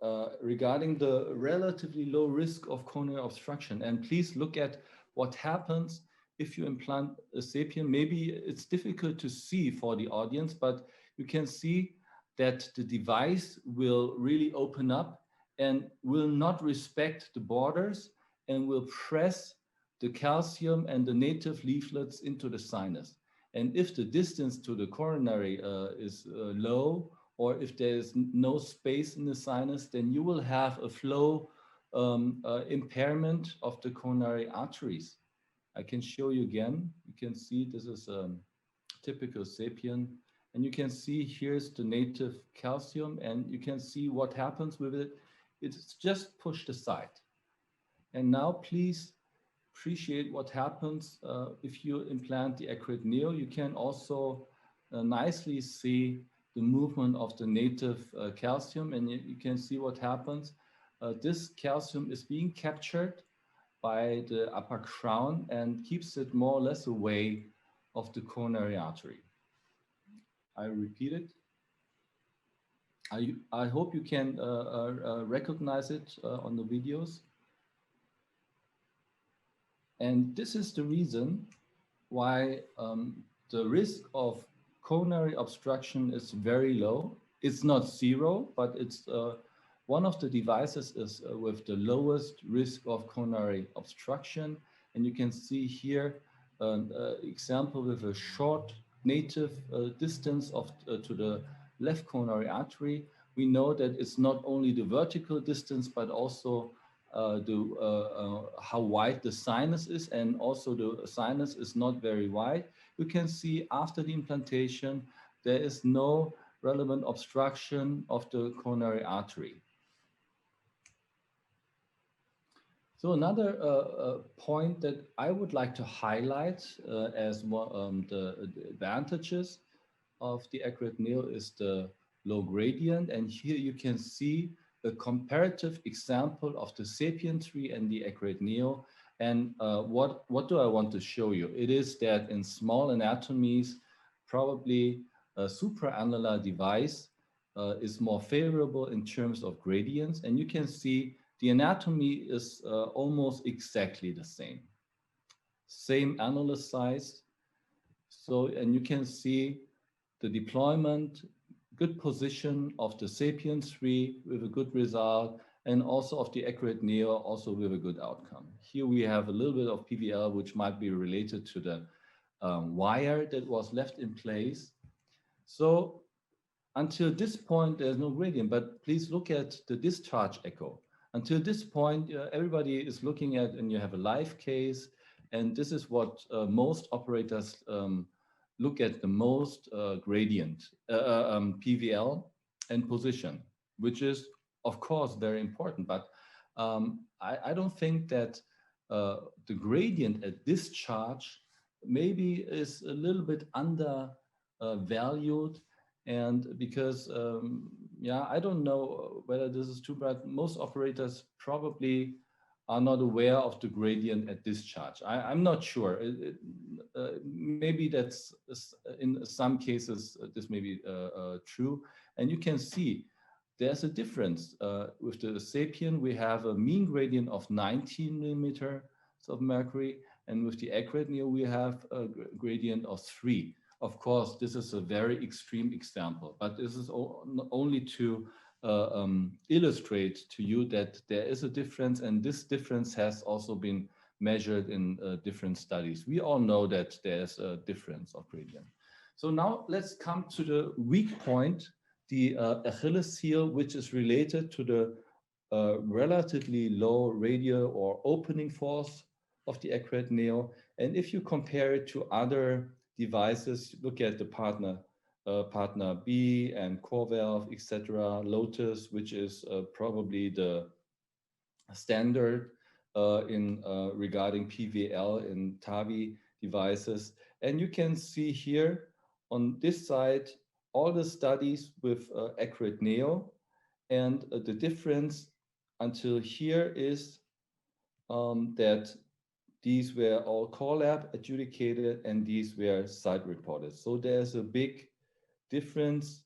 regarding the relatively low risk of coronary obstruction. And please look at what happens if you implant a Sapien. Maybe it's difficult to see for the audience, but you can see that the device will really open up and will not respect the borders and will press the calcium and the native leaflets into the sinus. And if the distance to the coronary is low, or if there is no space in the sinus, then you will have a flow impairment of the coronary arteries. I can show you again. You can see this is typical sapien. And you can see here's the native calcium, and you can see what happens with it. It's just pushed aside. And now please appreciate what happens if you implant the Accurate Neo. You can also nicely see the movement of the native calcium, and you can see what happens. This calcium is being captured by the upper crown and keeps it more or less away of the coronary artery. I repeat it. I hope you can recognize it on the videos. And this is the reason why the risk of coronary obstruction is very low. It's not zero, but it's one of the devices is with the lowest risk of coronary obstruction. And you can see here an example with a short native distance to the left coronary artery. We know that it's not only the vertical distance, but also how wide the sinus is, and also the sinus is not very wide. You can see after the implantation, there is no relevant obstruction of the coronary artery. So another point that I would like to highlight as one the advantages of the Accurate Neo is the low gradient. And here you can see a comparative example of the Sapien 3 and the Accurate Neo. And what do I want to show you? It is that in small anatomies, probably a supraannular device is more favorable in terms of gradients. And you can see the anatomy is almost exactly the same. Same annulus size. So, and you can see the deployment, good position of the Sapien 3 with a good result, and also of the Accurate Neo, also with a good outcome. Here we have a little bit of PVL, which might be related to the wire that was left in place. So until this point, there's no gradient, but please look at the discharge echo. Until this point, everybody is looking at, and you have a live case, and this is what most operators look at the most gradient, PVL and position, which is of course very important, but I don't think that the gradient at discharge maybe is a little bit under valued, and because yeah, I don't know whether this is true, but most operators probably are not aware of the gradient at discharge. I'm not sure. Maybe that's in some cases this may be true, and you can see there's a difference with the Sapien. We have a mean gradient of 19 millimeters of mercury, and with the Accurate Neo we have a gradient of 3. Of course, this is a very extreme example, but this is only to illustrate to you that there is a difference, and this difference has also been measured in different studies. We all know that there's a difference of gradient. So now let's come to the weak point, the Achilles heel, which is related to the relatively low radial or opening force of the Accurate Neo. And if you compare it to other devices, look at the partner B and CoreValve, etc., Lotus, which is probably the standard in regarding PVL in TAVI devices. And you can see here on this side all the studies with Accurate Neo, and the difference until here is that these were all core lab adjudicated and these were site reported. So there's a big difference.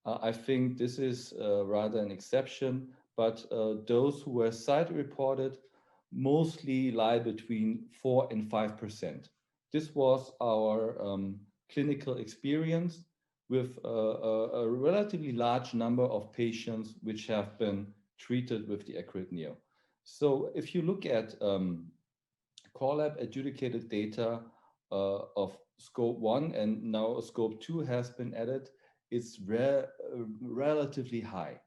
I think this is rather an exception, but those who were site reported mostly lie between 4 and 5%. This was our clinical experience with a relatively large number of patients which have been treated with the Accurate Neo. So if you look at core lab adjudicated data of scope 1, and now scope 2 has been added, it's relatively high,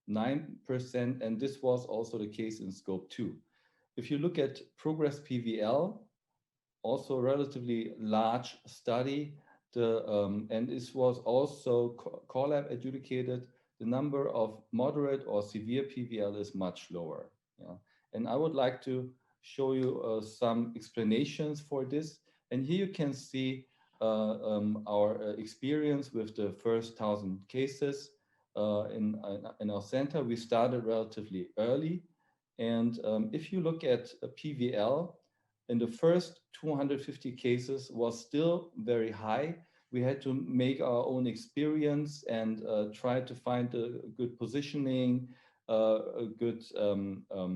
9%, and this was also the case in scope 2. If you look at progress PVL, also a relatively large study, and this was also core lab adjudicated, the number of moderate or severe PVL is much lower. Yeah? And I would like to show you some explanations for this. And here you can see our experience with the first 1,000 cases in our center. We started relatively early. And if you look at PVL, in the first 250 cases was still very high. We had to make our own experience and try to find a good positioning, a good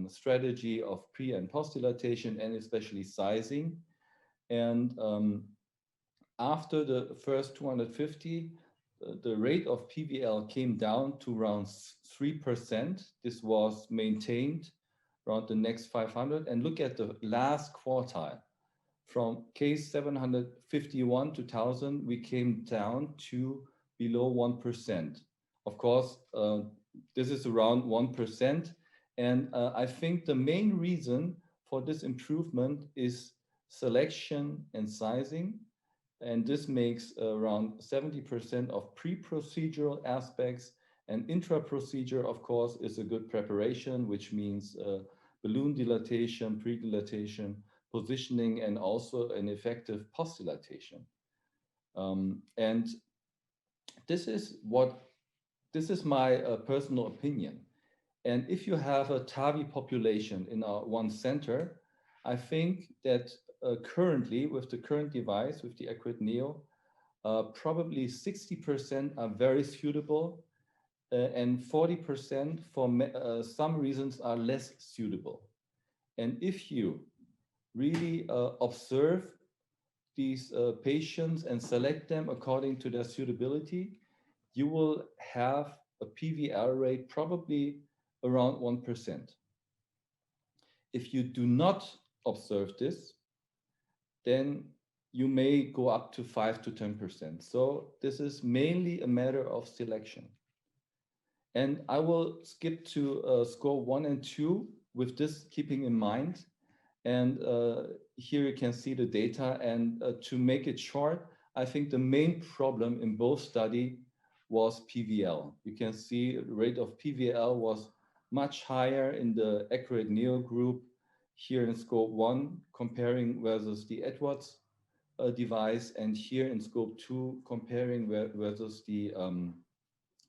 strategy of pre and post dilatation, and especially sizing. And after the first 250, the rate of PVL came down to around 3%. This was maintained around the next 500. And look at the last quartile. From case 751 to 1,000, we came down to below 1%. Of course, this is around 1%. And I think the main reason for this improvement is selection and sizing. And this makes around 70% of pre-procedural aspects, and intra-procedure, of course, is a good preparation, which means balloon dilatation, pre-dilatation, positioning, and also an effective post-dilatation. And this is my personal opinion. And if you have a TAVI population in our one center, I think that currently, with the current device, with the ACURATE neo, probably 60% are very suitable, and 40% for some reasons are less suitable. And if you really observe these patients and select them according to their suitability, you will have a PVL rate probably around 1%. If you do not observe this, then you may go up to 5 to 10%. So this is mainly a matter of selection. And I will skip to score 1 and 2 with this keeping in mind. And here you can see the data. And to make it short, I think the main problem in both studies was PVL. You can see the rate of PVL was much higher in the ACURATE neo group here in scope 1, comparing versus the Edwards device, and here in scope 2, comparing versus the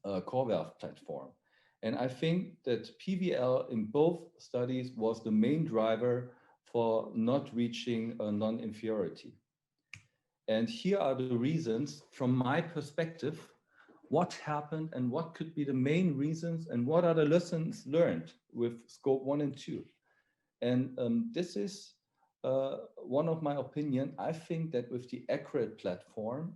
CoreValve platform. And I think that PVL in both studies was the main driver for not reaching a non-inferiority. And here are the reasons from my perspective, what happened and what could be the main reasons and what are the lessons learned with scope 1 and 2. And this is one of my opinion. I think that with the ACURATE platform,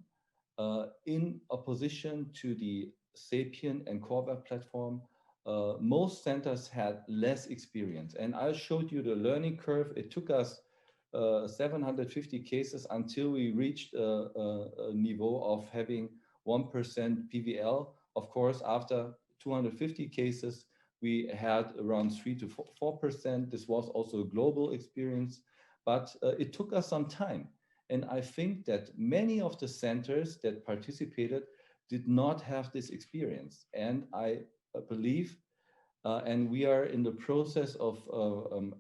in opposition to the SAPIEN and CoreValve platform, most centers had less experience. And I showed you the learning curve. It took us 750 cases until we reached a niveau of having 1% PVL. Of course, after 250 cases, we had around 3 to 4%. This was also a global experience, but it took us some time. And I think that many of the centers that participated did not have this experience. And I believe, and we are in the process of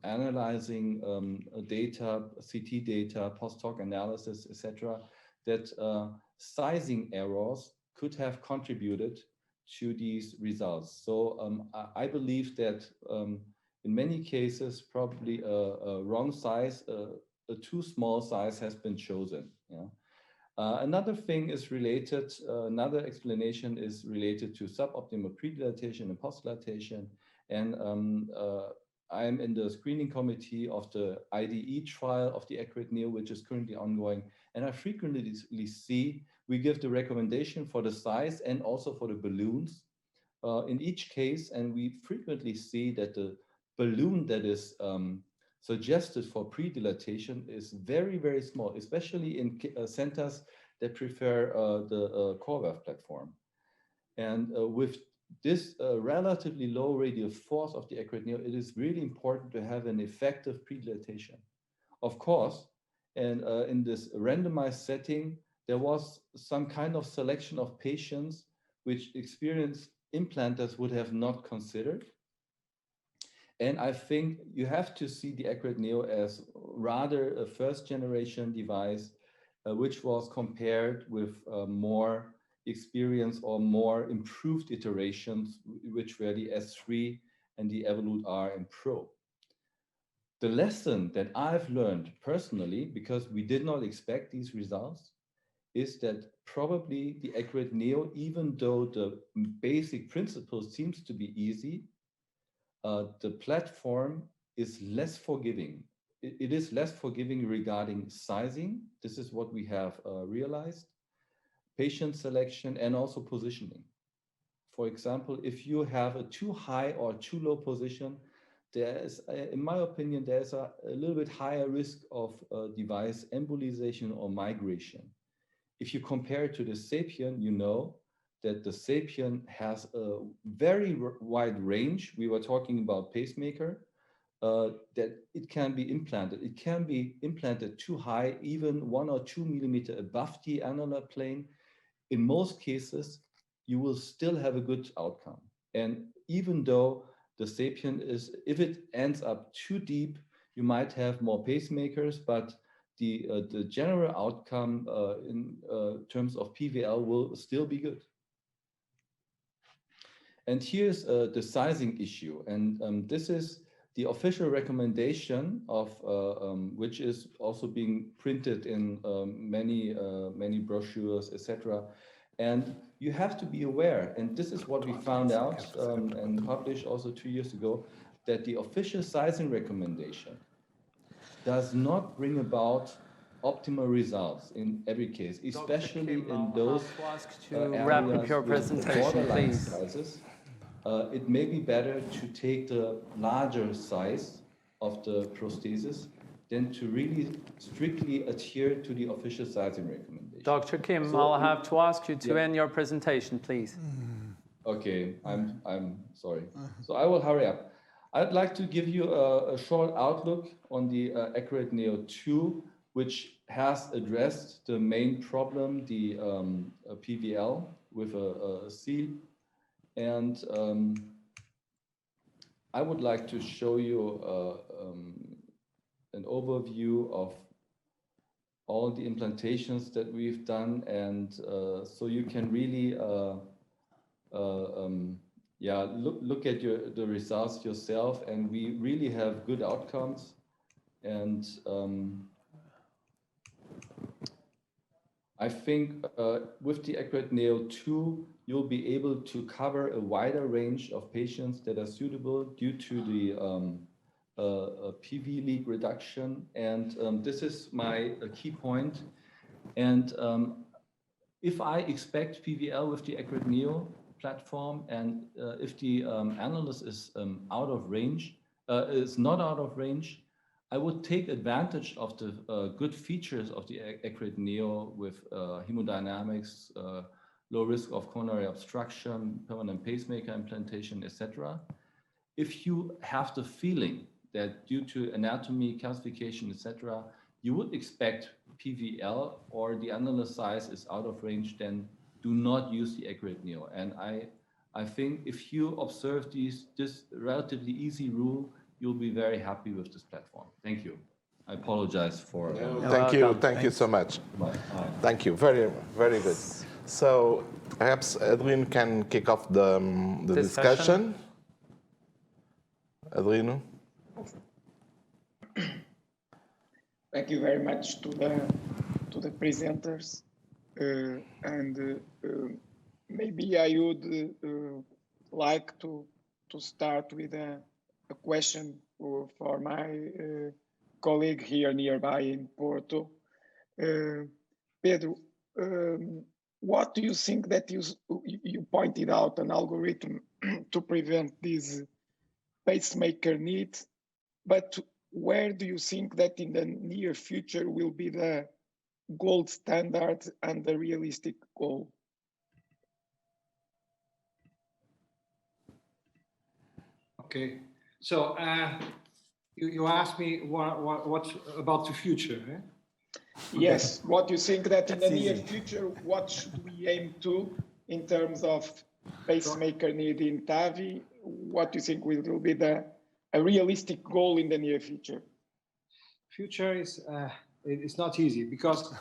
analyzing data, CT data, post-hoc analysis, etc., that sizing errors could have contributed to these results. So I believe that in many cases, probably a wrong size, a too small size has been chosen. Yeah. Another thing is related, another explanation is related to suboptimal pre-dilatation and post-dilatation. And I'm in the screening committee of the IDE trial of the ACURATE neo, which is currently ongoing. And I frequently see we give the recommendation for the size and also for the balloons in each case. And we frequently see that the balloon that is suggested for pre-dilatation is very, very small, especially in centers that prefer the CoreValve platform. And with this relatively low radial force of the ACURATE neo, it is really important to have an effective pre-dilatation. Of course, and in this randomized setting, there was some kind of selection of patients which experienced implanters would have not considered. And I think you have to see the Accurate Neo as rather a first generation device, which was compared with more experience or more improved iterations, which were the S3 and the Evolut R and Pro. The lesson that I've learned personally, because we did not expect these results, is that probably the Accurate Neo, even though the basic principle seems to be easy, the platform is less forgiving. It is less forgiving regarding sizing. This is what we have realized. Patient selection and also positioning. For example, if you have a too high or too low position, there is, in my opinion, there's a little bit higher risk of device embolization or migration. If you compare it to the Sapien, you know that the Sapien has a very wide range. We were talking about pacemaker, that it can be implanted. It can be implanted too high, even 1 or 2 millimeter above the annular plane. In most cases, you will still have a good outcome. And even though the Sapien is, if it ends up too deep, you might have more pacemakers, but the general outcome in terms of PVL will still be good. And here's the sizing issue. And this is the official recommendation of which is also being printed in many brochures, etc. And you have to be aware, and this is what we found out and published also 2 years ago, that the official sizing recommendation does not bring about optimal results in every case, especially in those wrap up your presentation, please. Sizes. It may be better to take the larger size of the prosthesis than to really strictly adhere to the official sizing recommendation. Dr. Kim, So I'll have to ask you to end your presentation, please. Okay, I'm sorry. So I will hurry up. I'd like to give you a short outlook on the Accurate Neo 2, which has addressed the main problem, the PVL with a seal. And I would like to show you an overview of all the implantations that we've done, and so you can really look at the results yourself, and we really have good outcomes. And I think with the Accurate Neo 2, you'll be able to cover a wider range of patients that are suitable due to the PV leak reduction. And this is my key point. And if I expect PVL with the Accurate Neo platform, and if the annulus is out of range, is not out of range, I would take advantage of the good features of the Accurate Neo with hemodynamics, low risk of coronary obstruction, permanent pacemaker implantation, etc. If you have the feeling that due to anatomy, calcification, etc., you would expect PVL or the annular size is out of range, then do not use the Accurate Neo. And I think if you observe this relatively easy rule, you'll be very happy with this platform. Thank you. I apologize for... Thank you so much. Thank you, very, very good. So perhaps Adelino can kick off the discussion. Adelino. Thank you very much to the presenters, and maybe I would like to start with a question for my colleague here nearby in Porto. Pedro, what do you think that you pointed out an algorithm to prevent this pacemaker need, but where do you think that in the near future will be the gold standard and the realistic goal? Okay, so you asked me what's about the future, eh? Yes, what you think that in the That's near easy. future, what should we aim to in terms of pacemaker need in TAVI? What do you think will be a realistic goal in the near future? Future is it's not easy because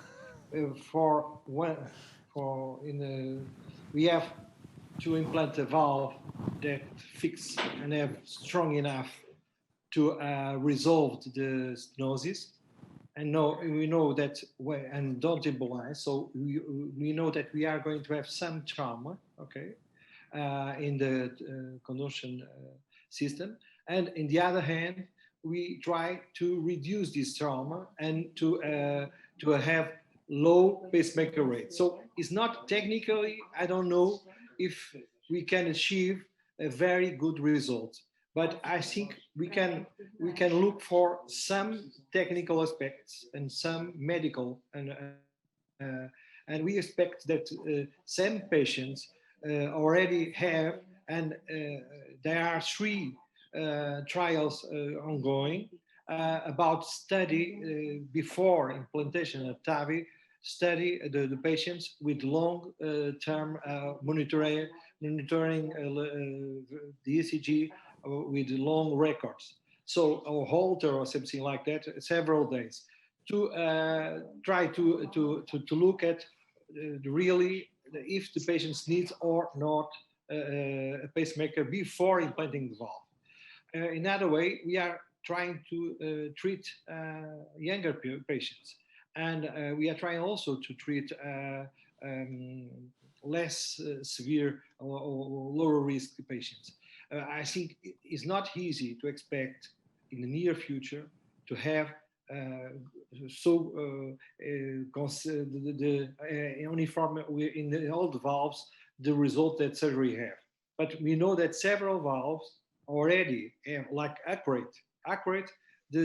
we have to implant a valve that fix and have strong enough to resolve the stenosis. And we know that, and don't embolize. So we know that we are going to have some trauma, okay, in the conduction system. And in the other hand, we try to reduce this trauma and to have low pacemaker rate. So it's not technically, I don't know if we can achieve a very good result. But I think we can look for some technical aspects and some medical, and we expect that some patients already have, and there are 3 trials ongoing about study before implantation of TAVI, study the patients with long-term monitoring the ECG with long records. So a halter or something like that, several days, to try to look at really if the patients need or not a pacemaker before implanting the valve. In other way, we are trying to treat younger patients, and we are trying also to treat less severe or lower risk patients. I think it's not easy to expect in the near future to have uniform in all the valves the result that surgery have. But we know that several valves already have, like Accurate, the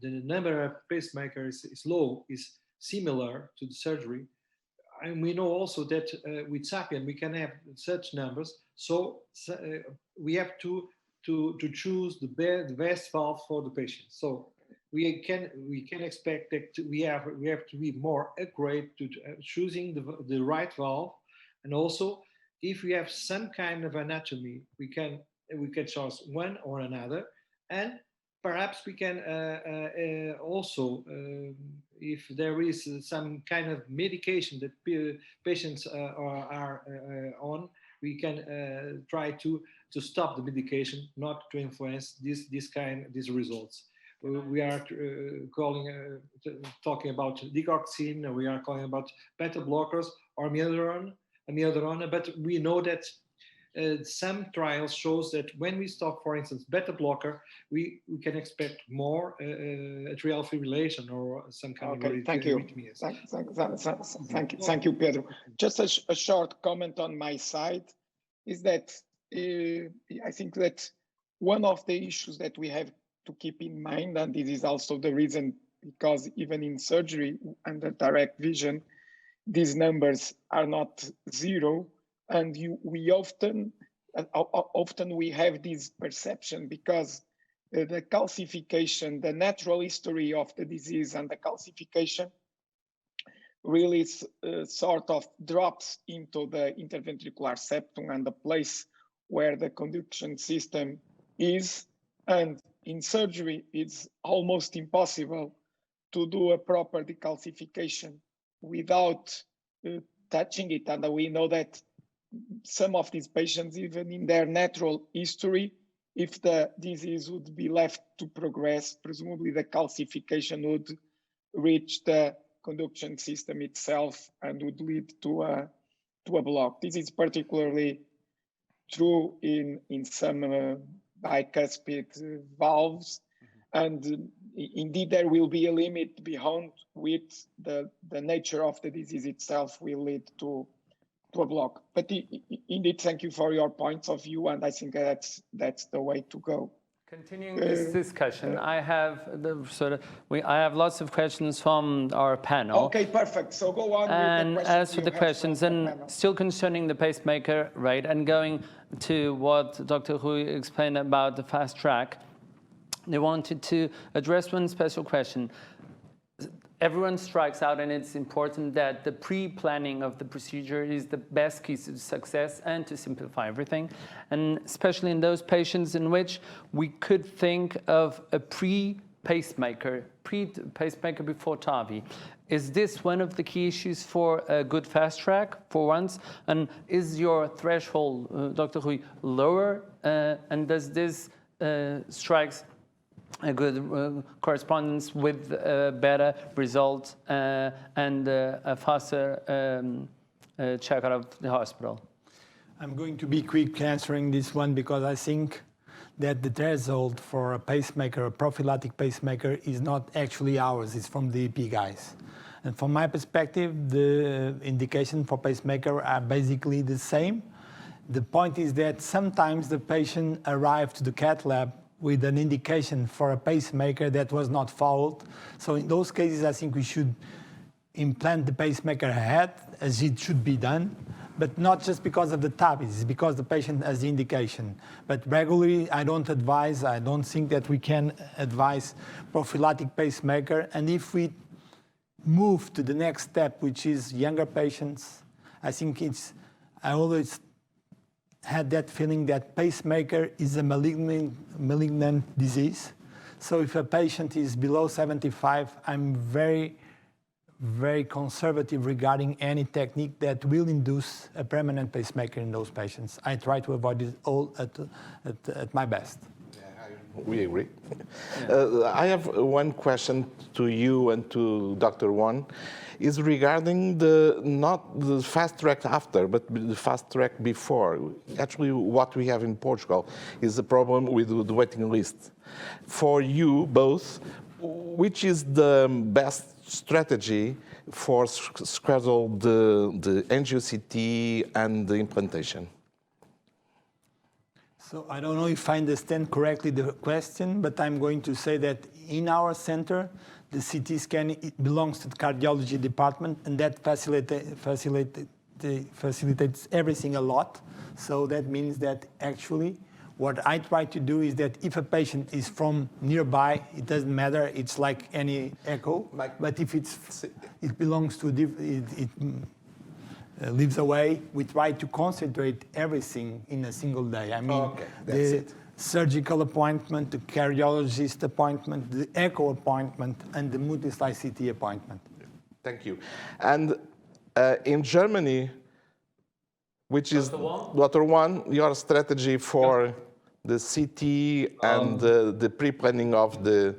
number of pacemakers is low, is similar to the surgery. And we know also that with SAPIEN we can have such numbers. So we have to choose the best valve for the patient. So we can expect that we have to be more accurate to choosing the right valve, and also if we have some kind of anatomy, we can choose one or another, and perhaps we can also, if there is some kind of medication that patients are on, we can try to stop the medication, not to influence these results. We are talking about digoxin, we are talking about beta blockers or amiodarone, but we know that some trials shows that when we stop, for instance, beta blocker, we can expect more atrial fibrillation or some kind of arrhythmias. Thank you, Pedro. Just a short comment on my side is that I think that one of the issues that we have to keep in mind, and this is also the reason because even in surgery under direct vision, these numbers are not zero. And we often we have this perception because the calcification, the natural history of the disease and the calcification really sort of drops into the interventricular septum and the place where the conduction system is. And in surgery, it's almost impossible to do a proper decalcification without touching it. And we know that some of these patients, even in their natural history, if the disease would be left to progress, presumably the calcification would reach the conduction system itself and would lead to a block. This is particularly true in some bicuspid valves, and indeed there will be a limit beyond which the nature of the disease itself will lead to a block. But indeed, thank you for your points of view, and I think that's the way to go. Continuing this discussion, I have lots of questions from our panel. Okay, perfect. So go on. And with the as for the questions, and still concerning the pacemaker, right, and going to what Dr. Rui explained about the fast track, they wanted to address one special question. Everyone strikes out, and it's important that the pre-planning of the procedure is the best key to success and to simplify everything, and especially in those patients in which we could think of a pre-pacemaker before TAVI. Is this one of the key issues for a good fast track for once? And is your threshold, Dr. Rui, lower? And does this strikes a good correspondence with better results and a faster check-out of the hospital? I'm going to be quick answering this one because I think that the threshold for a pacemaker, a prophylactic pacemaker, is not actually ours, it's from the EP guys. And from my perspective, the indication for pacemaker are basically the same. The point is that sometimes the patient arrived to the cath lab with an indication for a pacemaker that was not followed. So in those cases, I think we should implant the pacemaker ahead, as it should be done, but not just because of the TAVI, it's because the patient has the indication. But regularly, I don't think that we can advise prophylactic pacemaker. And if we move to the next step, which is younger patients, I always had that feeling that pacemaker is a malignant disease. So if a patient is below 75, I'm very, very conservative regarding any technique that will induce a permanent pacemaker in those patients. I try to avoid it all at my best. We agree. I have one question to you and to Dr. Juan, is regarding not the fast track after, but the fast track before. Actually, what we have in Portugal is the problem with the waiting list. For you both, which is the best strategy for schedule the angio-CT and the implantation? So I don't know if I understand correctly the question, but I'm going to say that in our center, the CT scan belongs to the cardiology department, and that facilitates everything a lot. So that means that actually what I try to do is that if a patient is from nearby, it doesn't matter, it's like any echo, but if it belongs to lives away, we try to concentrate everything in a single day. I mean, the surgical appointment, the cardiologist appointment, the echo appointment, and the multi-slide CT appointment. Thank you. And in Germany, which is, Dr. Juan, your strategy for the CT and the pre-planning of the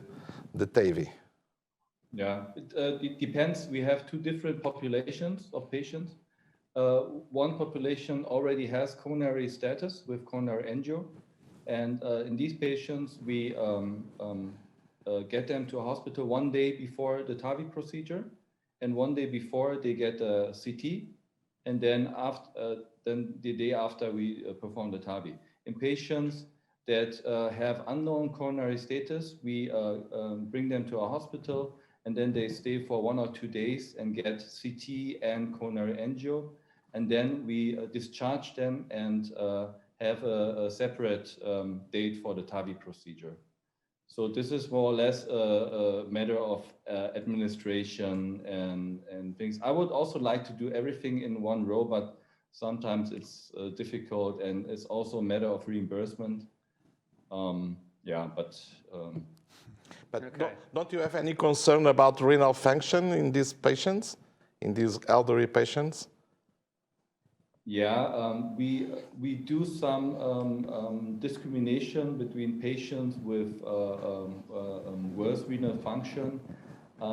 TAVI? Yeah, it depends. We have two different populations of patients. One population already has coronary status with coronary angio, and in these patients we get them to a hospital one day before the TAVI procedure, and one day before they get a CT, and then the day after we perform the TAVI. In patients that have unknown coronary status, we bring them to a hospital, and then they stay for 1 or 2 days and get CT and coronary angio. And then we discharge them and have a separate date for the TAVI procedure. So this is more or less a matter of administration and things. I would also like to do everything in one row, but sometimes it's difficult, and it's also a matter of reimbursement. But okay. Don't you have any concern about renal function in these patients, in these elderly patients? Yeah, we do some discrimination between patients with worse renal function.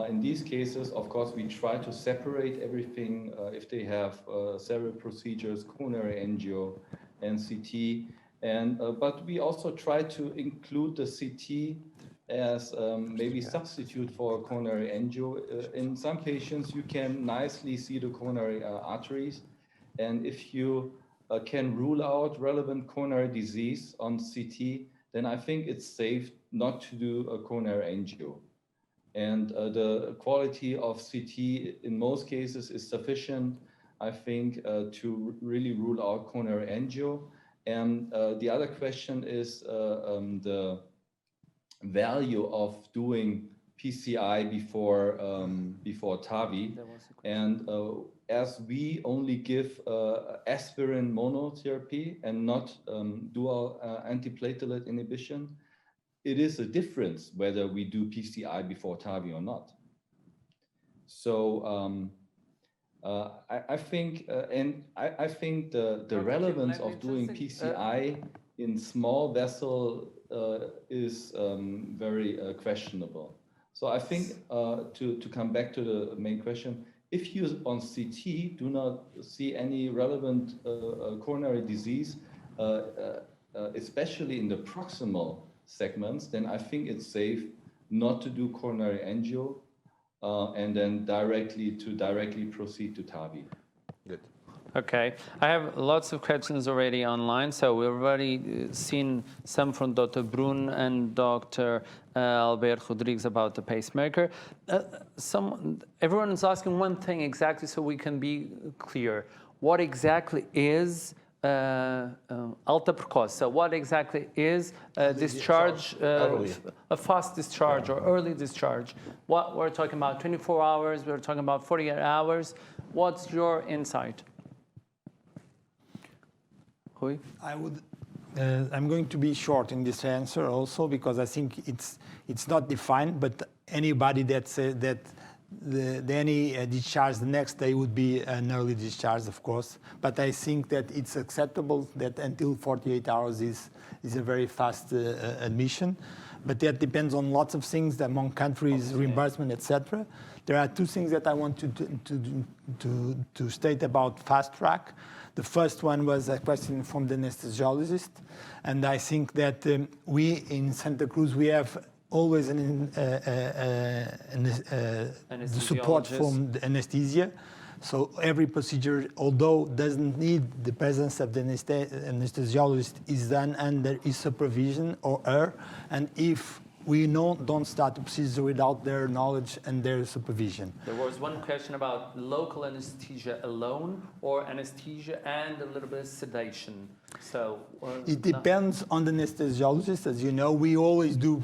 In these cases, of course, we try to separate everything if they have several procedures, coronary angio and CT. But we also try to include the CT as maybe substitute for coronary angio. In some patients, you can nicely see the coronary arteries. And if you can rule out relevant coronary disease on CT, then I think it's safe not to do a coronary angio. And the quality of CT in most cases is sufficient, I think, to really rule out coronary angio. And the other question is the value of doing PCI before TAVI. And as we only give aspirin monotherapy and not dual antiplatelet inhibition, it is a difference whether we do PCI before TAVI or not. So I think the relevance of doing PCI in small vessel is very questionable. So I think to come back to the main question, if you on CT do not see any relevant coronary disease, especially in the proximal segments, then I think it's safe not to do coronary angio and then directly proceed to TAVI. Good. Okay, I have lots of questions already online. So we've already seen some from Dr. Brun and Dr. Alberto Rodrigues about the pacemaker. Everyone is asking one thing exactly, so we can be clear. What exactly is alta precoce? So what exactly is discharge, a fast discharge or early discharge? What we're talking about, 24 hours, we're talking about 48 hours. What's your insight? Rui? I'm going to be short in this answer also because I think it's not defined, but anybody that says that any discharge the next day would be an early discharge, of course. But I think that it's acceptable that until 48 hours is a very fast admission. But that depends on lots of things among countries, reimbursement, etc. There are two things that I want to state about fast track. The first one was a question from the anesthesiologist, and I think that we in Santa Cruz we have always the support from the anesthesia. So every procedure, although doesn't need the presence of the anesthesiologist, is done under his supervision or her, and if we don't start the procedure without their knowledge and their supervision. There was one question about local anesthesia alone or anesthesia and a little bit of sedation. So it depends on the anesthesiologist. As you know, we always do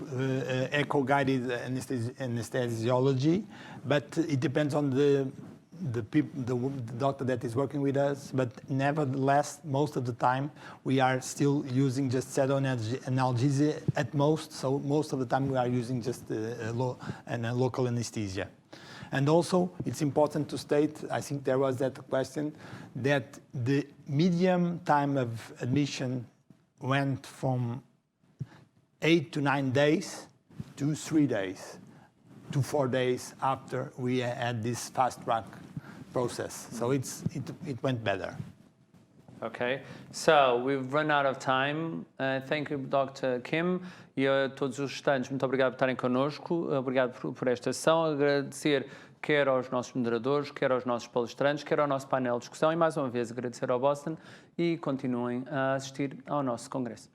echo-guided anesthesiology, but it depends on the doctor that is working with us, but nevertheless, most of the time we are still using just analgesia at most. So most of the time we are using just a local anesthesia. And also, it's important to state, I think there was that question, that the median time of admission went from 8 to 9 days to 3 days to 4 days after we had this fast track process. So it went better. Okay, so we've run out of time. Thank you, Dr. Kim, e a todos os estudantes. Muito obrigado por estarem connosco. Obrigado por esta sessão. Agradecer quer aos nossos moderadores, quer aos nossos palestrantes, quer ao nosso painel de discussão e mais uma vez agradecer ao Boston e continuem a assistir ao nosso congresso.